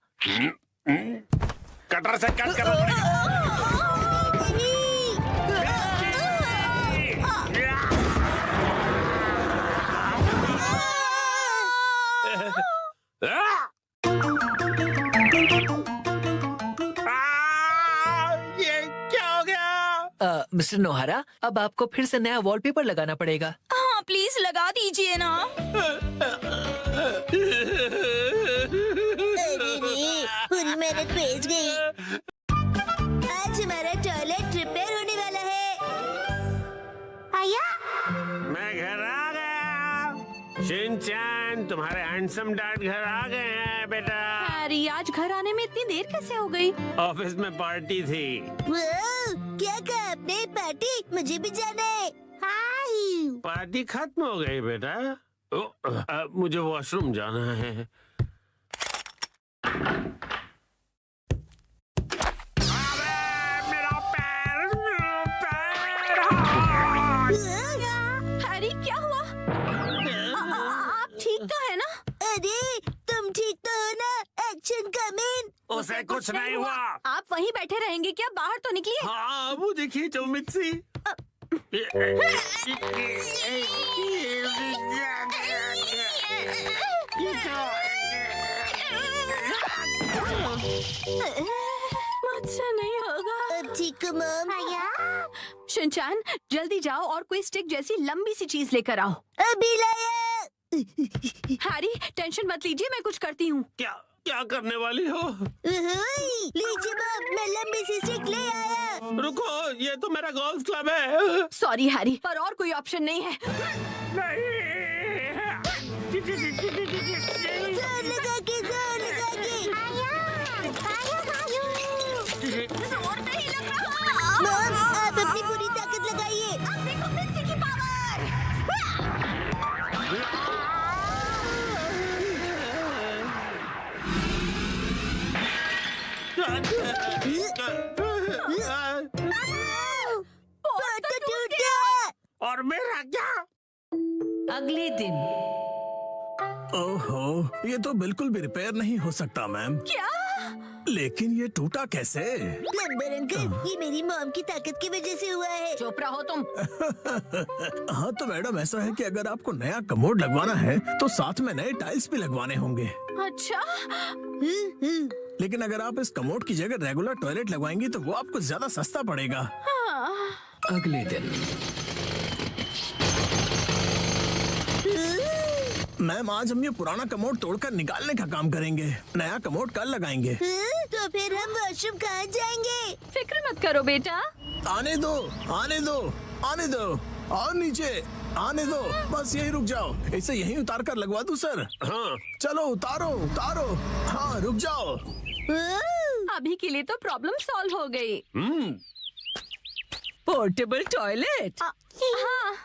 कटर से कट करना पड़ेगा। ये क्या हो गया? मिस्टर नोहारा, अब आपको फिर से नया वॉलपेपर लगाना पड़ेगा। हाँ, प्लीज लगा दीजिए ना। अरे रे, पूरी मेहनत वेस्ट गई। आज हमारा टॉयलेट रिपेयर होने वाला है। आया? मैं घर आ गया। शिनचैन, तुम्हारे हैंडसम डैड घर आ गए हैं बेटा। हैरी, आज घर आने में इतनी देर कैसे हो गई? ऑफिस में पार्टी थी। वाह, क्या कहा आपने? पार्टी? मुझे भी जाना है। हाय। पार्टी खत्म हो गई बेटा। मुझे वॉशरूम जाना है। मेरा पैर, हैरी, क्या हुआ? आप ठीक तो है ना? अरे, तुम ठीक तो हो ना? Action coming. उसे कुछ नहीं हुआ। आप वहीं बैठे रहेंगे क्या? बाहर तो निकलिए। हाँ, वो देखिए चौमित सी। मुझसे नहीं होगा। अब ठीक हो मॉम? शिनचैन, जल्दी जाओ और कोई स्टिक जैसी लंबी सी चीज लेकर आओ। अभी लाया। हैरी, टेंशन मत लीजिए, मैं कुछ करती हूँ। क्या क्या करने वाली हो? लीजिए मॉम, मैं लंबी सी स्टिक ले आया। रुको, ये तो मेरा गोल्फ क्लब है। सॉरी हैरी, पर और कोई ऑप्शन नहीं है। जोर लगा के, जोर लगा के। जोर नहीं लग रहा। मॉम, आप अपनी पूरी ताकत लगाइए। अब देखो मिस्सी की पावर। बहुत तो टूट गया। और मेरा क्या? अगले दिन ओहो, ये तो बिल्कुल भी रिपेयर नहीं हो सकता मैम। क्या? लेकिन ये टूटा कैसे? प्लम्बर अंकल, ये मेरी मॉम की ताकत की वजह से हुआ है। चुप रहो तुम। हाँ तो मैडम, ऐसा है कि अगर आपको नया कमोड लगवाना है तो साथ में नए टाइल्स भी लगवाने होंगे। अच्छा, लेकिन अगर आप इस कमोड की जगह रेगुलर टॉयलेट लगवाएंगी तो वो आपको ज्यादा सस्ता पड़ेगा। अगले दिन मैम, आज हम ये पुराना कमोड तोड़कर निकालने का काम करेंगे। नया कमोड कल लगाएंगे। तो फिर हम वॉशरूम कहाँ जाएंगे? फिक्र मत करो बेटा। आने दो, आने दो, आने दो। और नीचे आने दो। बस यही रुक जाओ। इसे यहीं उतार कर लगवा दूं सर? हाँ, चलो उतारो, उतारो। हाँ, रुक जाओ। अभी के लिए तो प्रॉब्लम सॉल्व हो गई। Portable toilet. हाँ,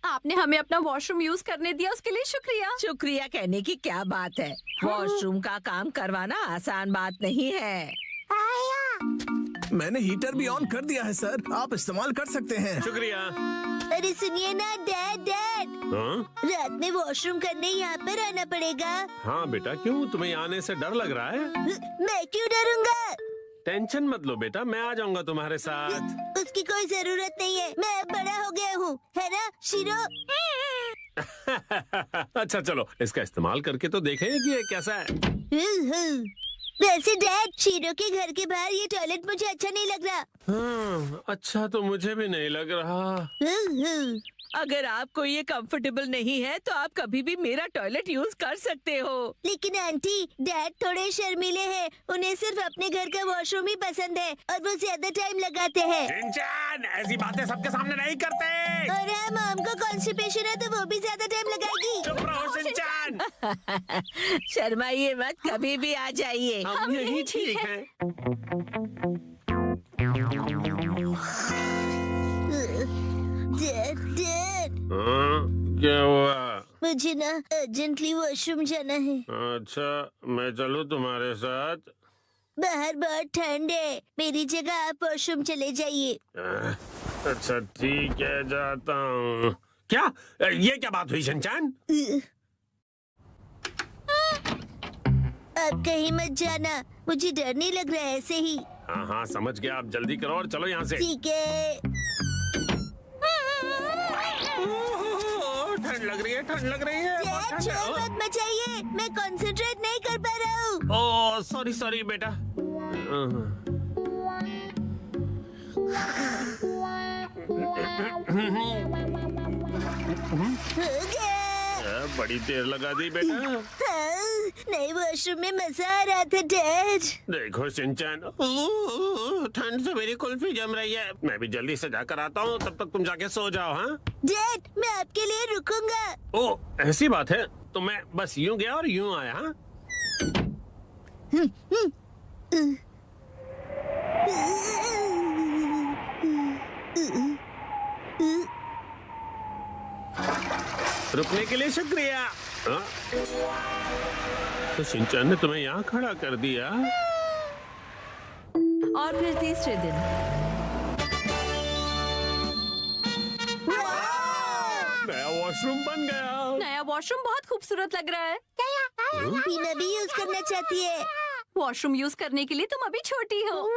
आपने हमें अपना वॉशरूम यूज करने दिया, उसके लिए शुक्रिया। शुक्रिया कहने की क्या बात है? वॉशरूम का काम करवाना आसान बात नहीं है। मैंने हीटर भी ऑन कर दिया है सर, आप इस्तेमाल कर सकते हैं। शुक्रिया। अरे सुनिए ना डैड, डैड, हाँ? रात में वॉशरूम करने यहाँ पर आना पड़ेगा। हाँ बेटा, क्यों? तुम्हें आने से डर लग रहा है? मैं क्यों डरूंगा? टेंशन मत लो बेटा, मैं आ जाऊंगा तुम्हारे साथ। उसकी कोई जरूरत नहीं है। मैं अब बड़ा हो गया हूँ, है ना शीरो? अच्छा चलो इसका इस्तेमाल करके तो देखें कि ये कैसा है। वैसे डैड, शीरो के घर के बाहर ये टॉयलेट मुझे अच्छा नहीं लग रहा। हाँ, अच्छा तो मुझे भी नहीं लग रहा। अगर आपको ये कंफर्टेबल नहीं है तो आप कभी भी मेरा टॉयलेट यूज कर सकते हो। लेकिन आंटी, डैड थोड़े शर्मीले हैं। उन्हें सिर्फ अपने घर का वॉशरूम ही पसंद है और वो ज्यादा टाइम लगाते हैं। शिनचैन, ऐसी बातें सबके सामने नहीं करते। और हाँ, मॉम को कॉन्स्टिपेशन है तो वो भी ज्यादा टाइम लगाएगी। चुप रहो शिनचैन। शर्माइए मत, कभी भी आ जाइए। हम यही ठीक है। डैड, क्या हुआ? मुझे ना अर्जेंटली वॉशरूम जाना है। अच्छा मैं चलूं तुम्हारे साथ? बाहर बहुत ठंड है, मेरी जगह आप वॉशरूम चले जाइए। अच्छा ठीक है, जाता हूँ। क्या ये क्या बात हुई शिनचैन? आप कहीं मत जाना, मुझे डर नहीं लग रहा है ऐसे ही। हाँ हाँ समझ गया, आप जल्दी करो और चलो यहाँ से। ठीक है। ठंड लग रही है, ठंड लग रही है। बहुत डैड, ठंड है। शोर मत मचाइए, मैं कंसंट्रेट नहीं कर पा रहा हूँ। ओह सॉरी सॉरी बेटा। हो गया। बड़ी देर लगा दी बेटा। हाँ, नए वॉशरूम में मजा आ रहा था डैड। देखो शिनचैन, ठंड से मेरी कुल्फी जम रही है। मैं भी जल्दी से जाकर आता हूँ, तब तक तुम जाके सो जाओ। हाँ डैड, मैं आपके लिए रुकूंगा। ओह ऐसी बात है, तो मैं बस यूं गया और यूं आया। हाँ रुकने के लिए शुक्रिया। हाँ? तो शिनचैन ने तुम्हें यहाँ खड़ा कर दिया। और फिर तीसरे दिन नया वॉशरूम बन गया। नया वॉशरूम बहुत खूबसूरत लग रहा है। टीना भी यूज करना चाहती है। वॉशरूम यूज करने के लिए तुम अभी छोटी हो।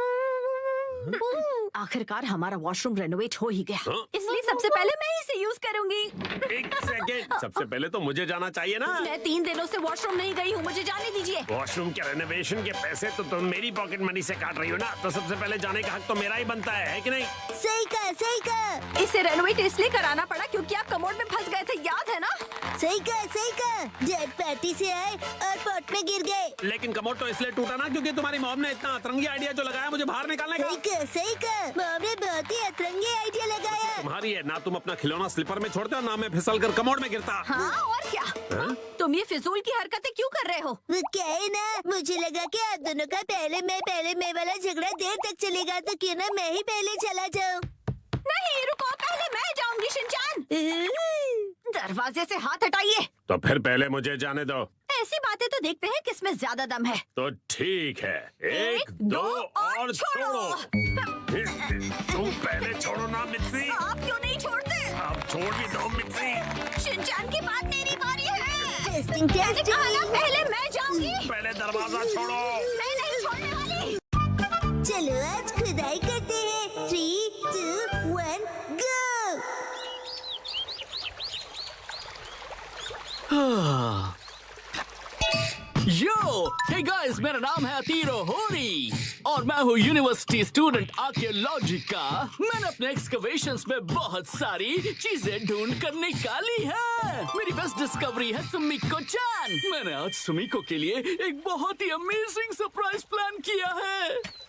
आखिरकार हमारा वॉशरूम रेनोवेट हो ही गया, हाँ? इसलिए सबसे पहले मैं इसे यूज करूंगी। एक सेकेंड, सबसे पहले तो मुझे जाना चाहिए ना। मैं 3 दिनों से वॉशरूम नहीं गई हूँ, मुझे जाने दीजिए। वॉशरूम के रेनोवेशन के पैसे तो तुम मेरी पॉकेट मनी से काट रही हो ना, तो सबसे पहले जाने का हक तो मेरा ही बनता है कि नहीं? सही कहा, सही कहा। इसे रेनोवेट इसलिए कराना पड़ा क्योंकि आप कमोड में फंस गए थे, याद है ना? सही कहा, सही कहा। डैड पार्टी से आए और पॉट में गिर गए। लेकिन कमोड तो इसलिए टूटा ना क्योंकि तुम्हारी मॉम ने इतना अतरंगी आइडिया जो लगाया मुझे बाहर निकालने का। सही कहा, सही कहा। मॉम ने बहुत ही अतरंगी आइडिया लगाया। तुम्हारी है ना, तुम अपना खिलौना स्लीपर में छोड़ते हो ना मैं फिसल कर कमोड में गिरता। हाँ और क्या? हाँ? तुम ये फिजूल की हरकतें क्यों कर रहे हो? वो क्या है ना, मुझे लगा कि आप दोनों का पहले मैं वाला झगड़ा देर तक चलेगा, तो क्यों ना मैं ही पहले चला जाऊं। नहीं रुको, पहले मैं जाऊंगी शिनचैन। दरवाजे से हाथ हटाइए। तो फिर पहले मुझे जाने दो। ऐसी बातें तो देखते हैं किसमें ज्यादा दम है। तो ठीक है, 1 2 और छोड़ो। तुम पहले छोड़ो ना मित्सी। आप क्यों नहीं छोड़ते? आप छोड़ भी दो मित्सी। शिनचैन की बात मेरी बारी है। टेस्टिंग मैंने कहा ना पहले मैं जाऊंगी। पहले दरवाजा छोड़ो। मैं नहीं छोड़ने वाली। चलो आज खुदाई करते हैं। 3 2 1 गो। यो, हे गाइस, मेरा नाम है अतीरो होरी और मैं हूँ यूनिवर्सिटी स्टूडेंट आर्कियोलॉजी का। मैंने अपने एक्सकवेशंस में बहुत सारी चीजें ढूंढ कर निकाली है। मेरी बेस्ट डिस्कवरी है सुमिको चान। मैंने आज सुमिको के लिए एक बहुत ही अमेजिंग सरप्राइज प्लान किया है।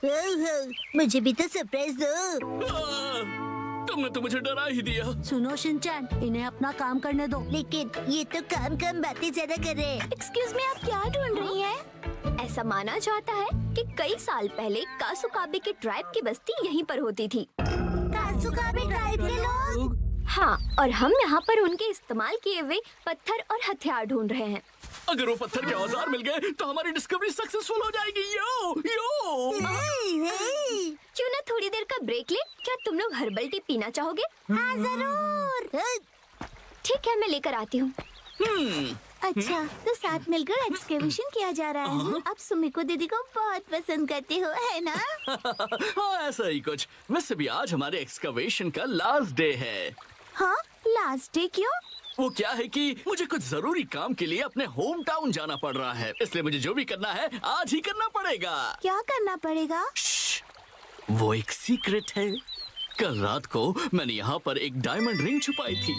हो, मुझे भी तो सरप्राइज दो। तुमने तो मुझे डरा ही दिया। सुनो शिनचैन, इन्हें अपना काम करने दो। लेकिन ये तो काम कम बातें ज्यादा कर रहे हैं। एक्सक्यूज मी, आप क्या ढूंढ रही हैं? ऐसा माना जाता है कि कई साल पहले कासुकाबे के ट्राइब की बस्ती यहीं पर होती थी। कासुकाबे ट्राइब के लोग? हाँ, और हम यहाँ पर उनके इस्तेमाल किए हुए पत्थर और हथियार ढूंढ रहे हैं। अगर वो पत्थर के औजार मिल गए तो हमारी डिस्कवरी सक्सेसफुल हो जाएगी। यो यो। क्यों ना थोड़ी देर का ब्रेक ले? क्या तुम लोग हर्बल टी पीना चाहोगे? हाँ जरूर। ठीक है, मैं लेकर आती हूँ। अच्छा, तो साथ मिलकर एक्सकैवेशन किया जा रहा है। अब सुमिको दीदी को बहुत पसंद करते हो, है ना? हाँ, ऐसा ही कुछ। वैसे भी आज हमारे एक्सकवेशन का लास्ट डे है। हाँ, लास्ट डे क्यों? वो क्या है कि मुझे कुछ जरूरी काम के लिए अपने होम टाउन जाना पड़ रहा है, इसलिए मुझे जो भी करना है आज ही करना पड़ेगा। क्या करना पड़ेगा? वो एक सीक्रेट है। कल रात को मैंने यहाँ पर एक डायमंड रिंग छुपाई थी।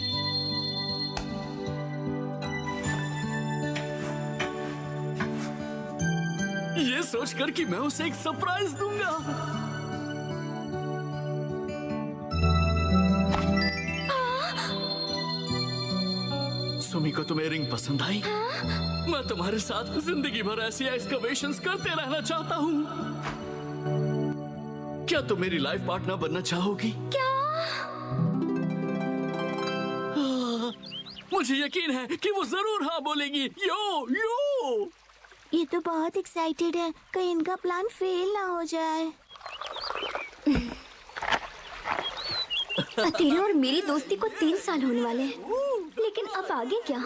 ये सोचकर कि मैं उसे एक सरप्राइज दूंगा। सुमी को तुम्हें रिंग पसंद आई? मैं तुम्हारे साथ जिंदगी भर ऐसी एक्सकवेशंस करते रहना चाहता हूँ। क्या तुम मेरी लाइफ पार्टनर बनना चाहोगी? क्या? मुझे यकीन है कि वो जरूर हाँ बोलेगी। यो यो। ये तो बहुत एक्साइटेड है, कहीं इनका प्लान फेल ना हो जाए। तेरे और मेरी दोस्ती को 3 साल होने वाले हैं, लेकिन अब आगे क्या?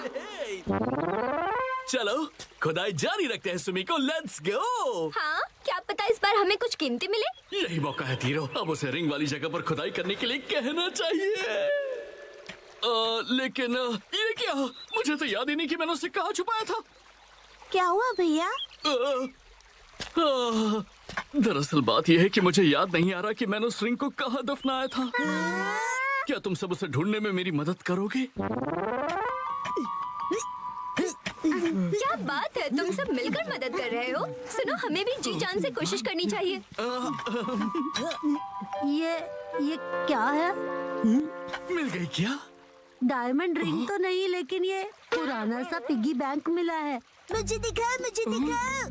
चलो खुदाई जारी रखते हैं सुमी को। Let's go. हाँ, क्या पता इस बार हमें कुछ कीमती मिले। यही मौका है तीरो, अब उसे रिंग वाली जगह पर खुदाई करने के लिए कहना चाहिए। लेकिन ये क्या? मुझे तो याद ही नहीं कि मैंने उसे कहाँ छुपाया था। क्या हुआ भैया? दरअसल बात यह है कि मुझे याद नहीं आ रहा कि मैंने उस रिंग को कहाँ दफनाया था। क्या तुम सब उसे ढूंढने में मेरी मदद करोगे? क्या बात है, तुम सब मिलकर मदद कर रहे हो। सुनो, हमें भी जी जान से कोशिश करनी चाहिए। ये क्या है? मिल गई क्या? डायमंड रिंग तो नहीं, लेकिन ये पुराना सा पिगी बैंक मिला है। मुझे दिखाओ, मुझे दिखाओ।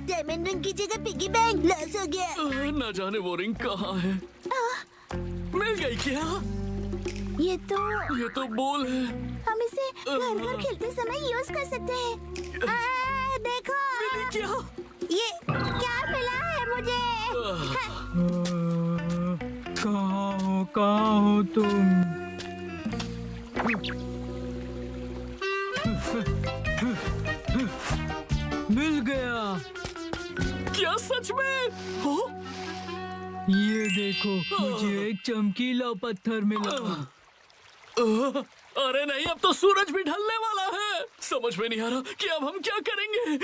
डायमंड रिंग की जगह पिगी बैंक लॉस हो गया। न जाने वो रिंग कहाँ है। मिल गई क्या? ये तो बोल है। हम इसे घर घर खेलते समय यूज कर सकते हैं। देखो, मिली क्या? ये क्या मिला है मुझे? कहाँ हो तुम? मिल गया। क्या सच में? हो? ये देखो, मुझे एक चमकीला पत्थर मिला। अरे नहीं, अब तो सूरज भी ढलने वाला है। समझ में नहीं आ रहा कि अब हम क्या करेंगे।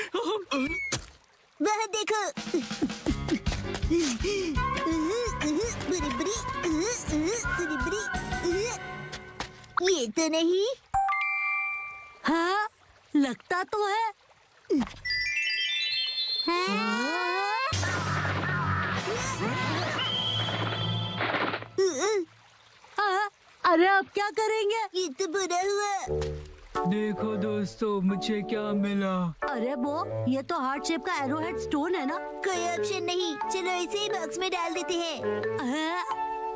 वह देखो। ये तो नहीं। हाँ, लगता तो है। अरे अब क्या करेंगे? ये तो बुरा हुआ। देखो दोस्तों, मुझे क्या मिला। अरे वो, ये तो हार्ट शेप का एरोहेड स्टोन है ना? कोई ऑप्शन नहीं, चलो इसे ही बॉक्स में डाल देते हैं।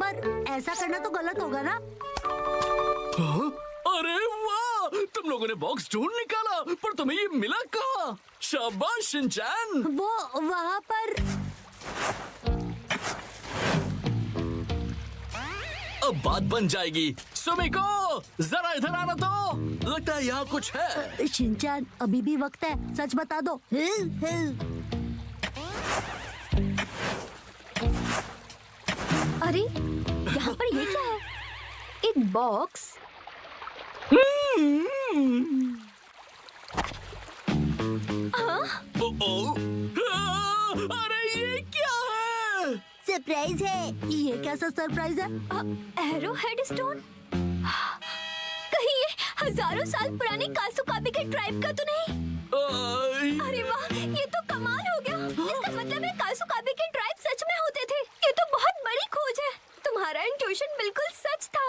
पर ऐसा करना तो गलत होगा ना? अरे वाह, तुम लोगों ने बॉक्स ढूंढ निकाला, पर तुम्हें ये मिला कहाँ? शाबाश शिनचैन। वो वहाँ पर। अब बात बन जाएगी। सुमिको, जरा इधर आना तो। लगता है यहाँ कुछ है। शिनचैन, अभी भी वक्त है, सच बता दो। अरे यहाँ पर ये क्या है? एक बॉक्स। अरे ये क्या है? सरप्राइज है। ये कैसा सरप्राइज है? Arrow head stone? कहीं ये हजारों साल पुराने कासुकाबे के ट्राइब का तो नहीं? अरे वाह, ये तो कमाल हो गया। इसका मतलब है कासुकाबे के ट्राइब सच में होते थे। ये तो बहुत बड़ी खोज है। तुम्हारा इंट्यूशन बिल्कुल सच था।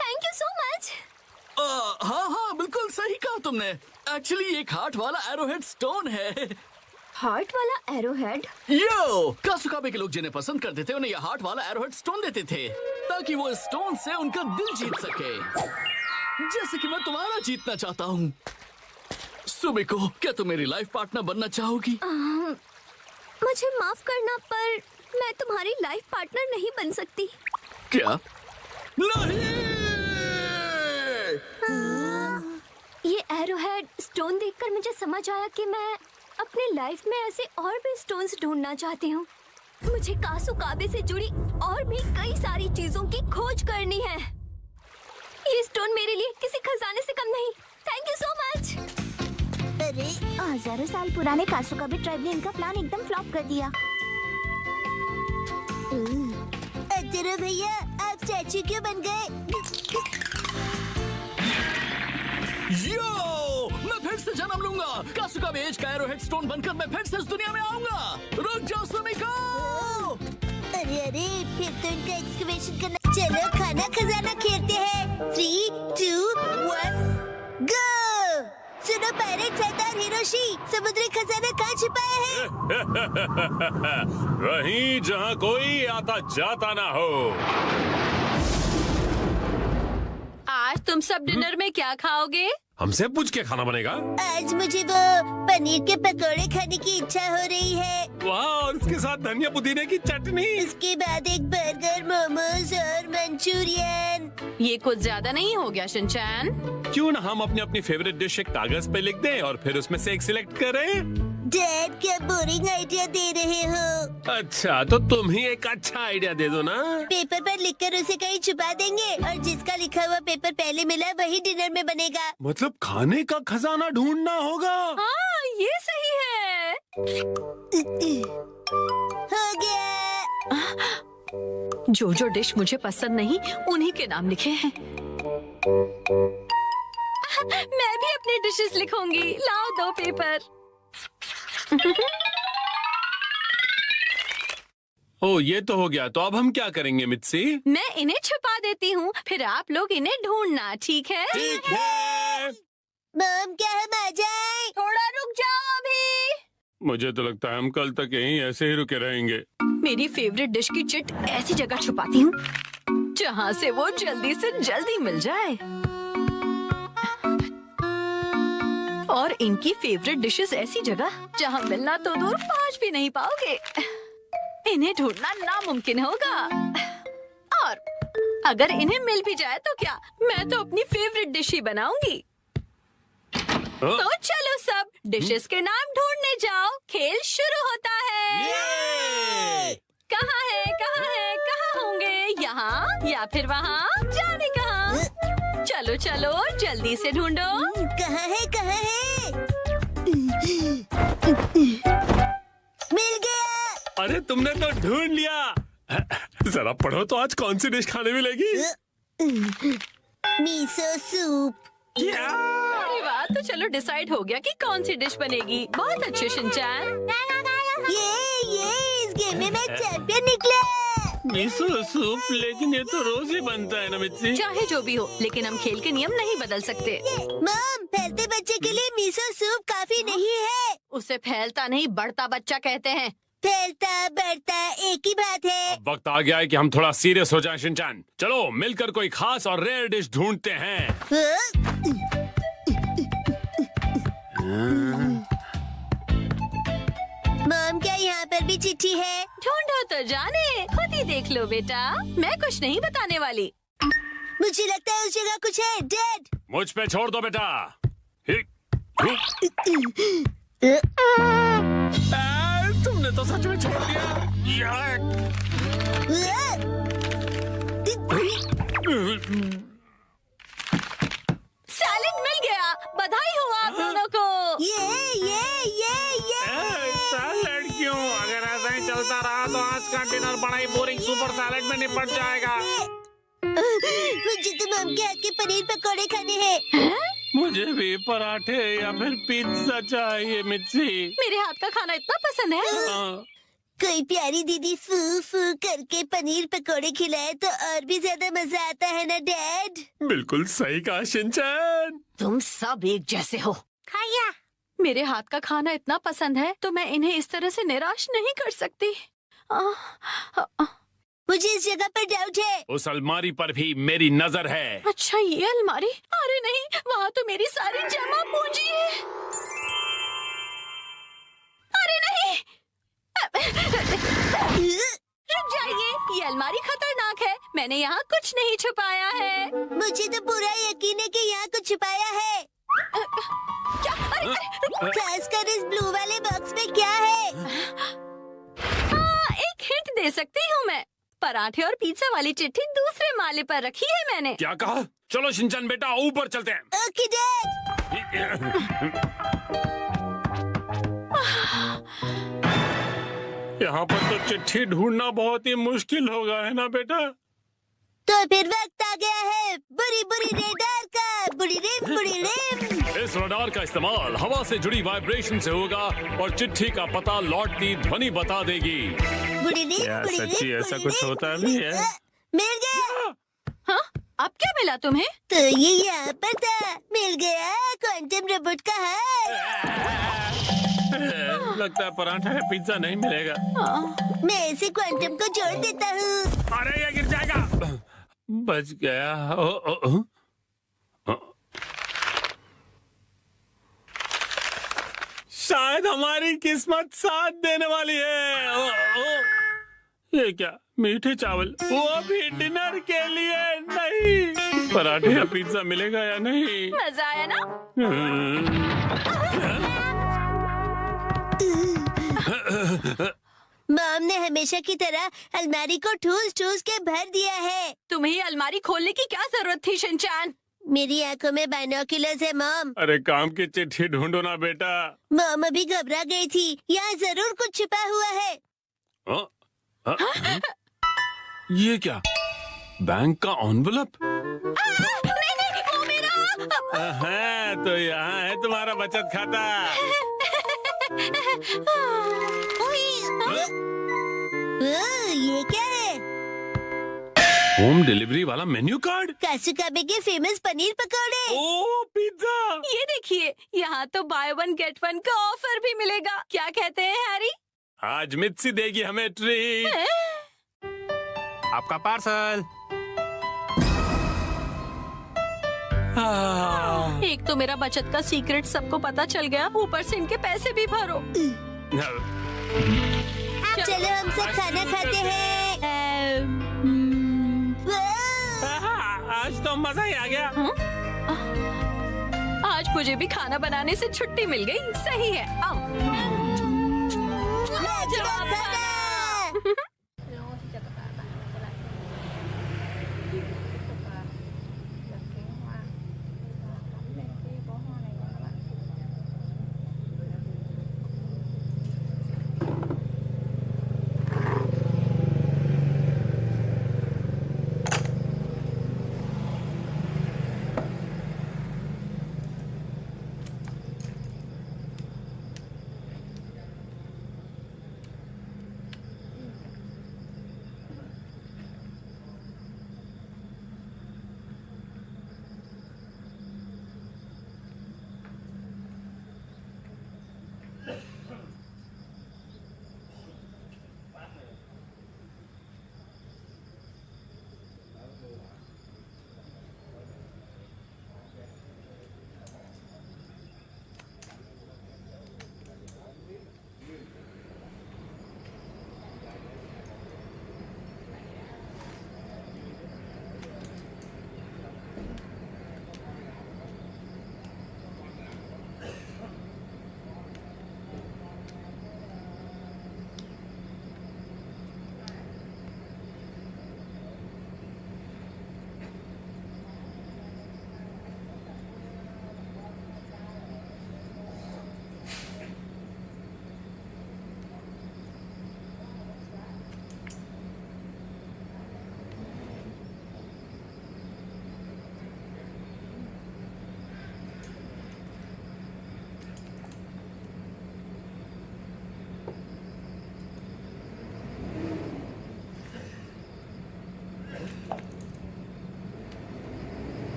Thank you so much. हाँ हाँ, बिल्कुल सही कहा तुमने। एक्चुअली एक हार्ट वाला एरोहेड स्टोन है। हार्ट वाला एरोहेड? यो, कासुकाबे के लोग जिन्हें पसंद करते थे उन्हें यह हार्ट वाला एरोहेड स्टोन देते थे, ताकि वो स्टोन से उनका दिल जीत सके, जैसे कि मैं तुम्हारा जीतना चाहता हूँ। सुमिको, क्या तुम मेरी लाइफ पार्टनर बनना चाहोगी? मुझे माफ करना, पर मैं तुम्हारी लाइफ पार्टनर नहीं बन सकती। क्या? नहीं! ये एरोहेड स्टोन देखकर मुझे समझ आया कि मैं अपने लाइफ में ऐसे और भी स्टोन्स ढूंढना चाहती हूँ। मुझे कासुकाबे से जुड़ी और भी कई सारी चीजों की खोज करनी है। ये स्टोन मेरे लिए किसी खजाने से कम नहीं। Thank you so much. अरे हजारों साल पुराने कासुकाबे ट्राइब ने इनका प्लान एकदम फ्लॉप कर दिया। अतुरु भैया, आप चाचू क्यों बन गए? यो, मैं फिर से जन्म लूंगा। कासुकाबे एज का एरोहेड स्टोन बनकर मैं फिर से इस दुनिया में आऊंगा। रुक जाओ सुमिको। अरे अरे, फिर तो इनका एक्सकवेशन करना। चलो खाना खजाना खेलते हैं। 3, 2, 1, गो। सुनो पायरेट सरदार हिरोशी, समुद्री खजाना कहाँ छिपाया है? वहीं जहाँ कोई आता जाता ना हो। आज तुम सब डिनर में क्या खाओगे? हमसे पूछ के खाना बनेगा। आज मुझे वो पनीर के पकोड़े खाने की इच्छा हो रही है। वाह, और उसके साथ धनिया पुदीने की चटनी। उसके बाद एक बर्गर, मोमोज और मंचूरियन। ये कुछ ज्यादा नहीं हो गया शिनचैन? क्यों ना हम अपनी अपनी फेवरेट डिश एक कागज पे लिख दें और फिर उसमें से एक सिलेक्ट करें। डैड, क्या बोरिंग आइडिया दे रहे हो? अच्छा, तो तुम ही एक अच्छा आइडिया दे दो ना। पेपर पर लिखकर उसे कहीं छुपा देंगे और जिसका लिखा हुआ पेपर पहले मिला वही डिनर में बनेगा। मतलब खाने का खजाना ढूंढना होगा। हाँ, ये सही है। हो गया। जो जो डिश मुझे पसंद नहीं उन्हीं के नाम लिखे हैं। मैं भी अपनी डिशेस लिखूंगी। लाओ 2 पेपर। ओ, ये तो हो गया। तो अब हम क्या करेंगे मित्सी? मैं इन्हें छुपा देती हूँ, फिर आप लोग इन्हें ढूंढना, ठीक है? ठीक है। मॉम, क्या हम आ जाएं? थोड़ा रुक जाओ अभी। मुझे तो लगता है हम कल तक यहीं ऐसे ही रुके रहेंगे। मेरी फेवरेट डिश की चिट ऐसी जगह छुपाती हूँ जहाँ से वो जल्दी से जल्दी मिल जाए। और इनकी फेवरेट डिशेस ऐसी जगह जहाँ मिलना तो दूर पहुँच भी नहीं पाओगे। इन्हें ढूंढना नामुमकिन होगा। और अगर इन्हें मिल भी जाए तो क्या, मैं तो अपनी फेवरेट डिश ही बनाऊंगी। तो चलो सब डिशेस के नाम ढूंढने जाओ। खेल शुरू होता है। कहाँ है, कहाँ है, कहाँ होंगे? यहाँ या फिर वहाँ? जाने कहाँ? चलो चलो जल्दी से ढूंढो। कहाँ है, कहाँ है? मिल गया। अरे तुमने तो ढूंढ लिया। जरा पढ़ो तो आज कौन सी डिश खाने मिलेगी? Miso soup. अरे वाह, तो चलो डिसाइड हो गया कि कौन सी डिश बनेगी। बहुत अच्छे शिनचैन। ये इस गेम में मैं चैंपियन निकला। मिसो सूप, लेकिन ये तो रोज ही बनता है ना मित्सी। चाहे जो भी हो, लेकिन हम खेल के नियम नहीं बदल सकते। मॉम, फैलते बच्चे के लिए मिसो सूप काफी नहीं है। उसे फैलता नहीं बढ़ता बच्चा कहते हैं। फैलता बढ़ता एक ही बात है। अब वक्त आ गया है कि हम थोड़ा सीरियस हो जाएं शिनचैन। चलो मिलकर कोई खास और रेयर डिश ढूंढते हैं। मॉम, क्या यहाँ पर भी चिट्ठी है? ढूंढो तो जाने, खुद ही देख लो बेटा। मैं कुछ नहीं बताने वाली। मुझे लगता है उस जगह कुछ है। डैड, मुझ पे छोड़ दो बेटा। तुमने तो सच में छोड़ दिया। सैलेड मिल गया। बधाई हो आप दोनों को। ये सैलेड क्यों? अगर ऐसा ही चलता रहा तो आज का डिनर बड़ा ही बोरिंग सुपर सैलेड में निपट जाएगा। मुझे तो मॉम के हाथ के पनीर पकोड़े खाने हैं। मुझे भी पराठे या फिर पिज्जा चाहिए मिर्ची। मेरे हाथ का खाना इतना पसंद है। कोई प्यारी दीदी फू फू करके पनीर पकोड़े खिलाए तो और भी ज्यादा मजा आता है ना डैड? बिल्कुल सही कहा शिनचैन। तुम सब एक जैसे हो। खाया। मेरे हाथ का खाना इतना पसंद है तो मैं इन्हें इस तरह से निराश नहीं कर सकती। मुझे इस जगह पर डाउट है। उस अलमारी पर भी मेरी नजर है। अच्छा, ये अलमारी? अरे नहीं, वहाँ तो मेरी सारी जमा पूंजी है। अरे नहीं, रुक जाइए, ये अलमारी खतरनाक है। मैंने यहाँ कुछ नहीं छुपाया है। मुझे तो पूरा यकीन है कि यहाँ कुछ छुपाया है। क्या? अरे खासकर इस ब्लू वाले बॉक्स में क्या है? एक हिंट दे सकती हूँ मैं। पराठे और पिज्जा वाली चिट्ठी दूसरे माले पर रखी है मैंने। क्या कहा? चलो शिनचैन बेटा ऊपर चलते हैं। Okay dad. यहाँ पर तो चिट्ठी ढूंढना बहुत ही मुश्किल होगा, है ना बेटा? तो फिर वक्त आ गया है बुरी बुरी रेडार का। बुरी रिम। इस रडार का इस्तेमाल हवा से जुड़ी वाइब्रेशन से होगा और चिट्ठी का पता लौटती ध्वनि बता देगी। बुरी रिम। क्या सच्ची ऐसा कुछ होता भी है? मिल गया। हाँ, अब क्या मिला तुम्हें? तो ये यहाँ पर था। मिल गया क्वांटम रोबोट का हार। लगता है पराठा है, पिज्जा नहीं मिलेगा। मैं इसे क्वांटम को जोड़ देता हूँ। अरे ये गिर जाएगा। बच गया। शायद हमारी किस्मत साथ देने वाली है। ये क्या? मीठे चावल, वो भी डिनर के लिए नहीं। पराठे या पिज्जा मिलेगा या नहीं? मजा आया ना? मॉम ने हमेशा की तरह अलमारी को ठूस के भर दिया है। तुम्हें अलमारी खोलने की क्या जरूरत थी शिनचैन? मेरी आंखों में बाइनोक्यूलर्स है मॉम। अरे काम की चिट्ठी ढूंढो ना बेटा। मॉम अभी घबरा गई थी। यहाँ जरूर कुछ छुपा हुआ है। ये क्या? बैंक का एनवेलप? नहीं, वो मेरा। है तो यहाँ है तुम्हारा बचत खाता। ये क्या है? होम डिलीवरी वाला मेन्यू कार्ड। कासुकाबे के फेमस पनीर पकौड़े। ओ पिज्जा। ये देखिए, यहाँ तो बाय वन गेट वन का ऑफर भी मिलेगा। क्या कहते हैं हैरी? आज मित्सी देगी हमें ट्रीट। आपका पार्सल। एक तो मेरा बचत का सीक्रेट सबको पता चल गया, ऊपर से इनके पैसे भी भरो। चलो हम सब खाना खाते हैं। आज तो मजा ही आ गया। आज मुझे भी खाना बनाने से छुट्टी मिल गई। सही है। आओ। लाजवाब खाना।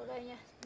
गए हैं।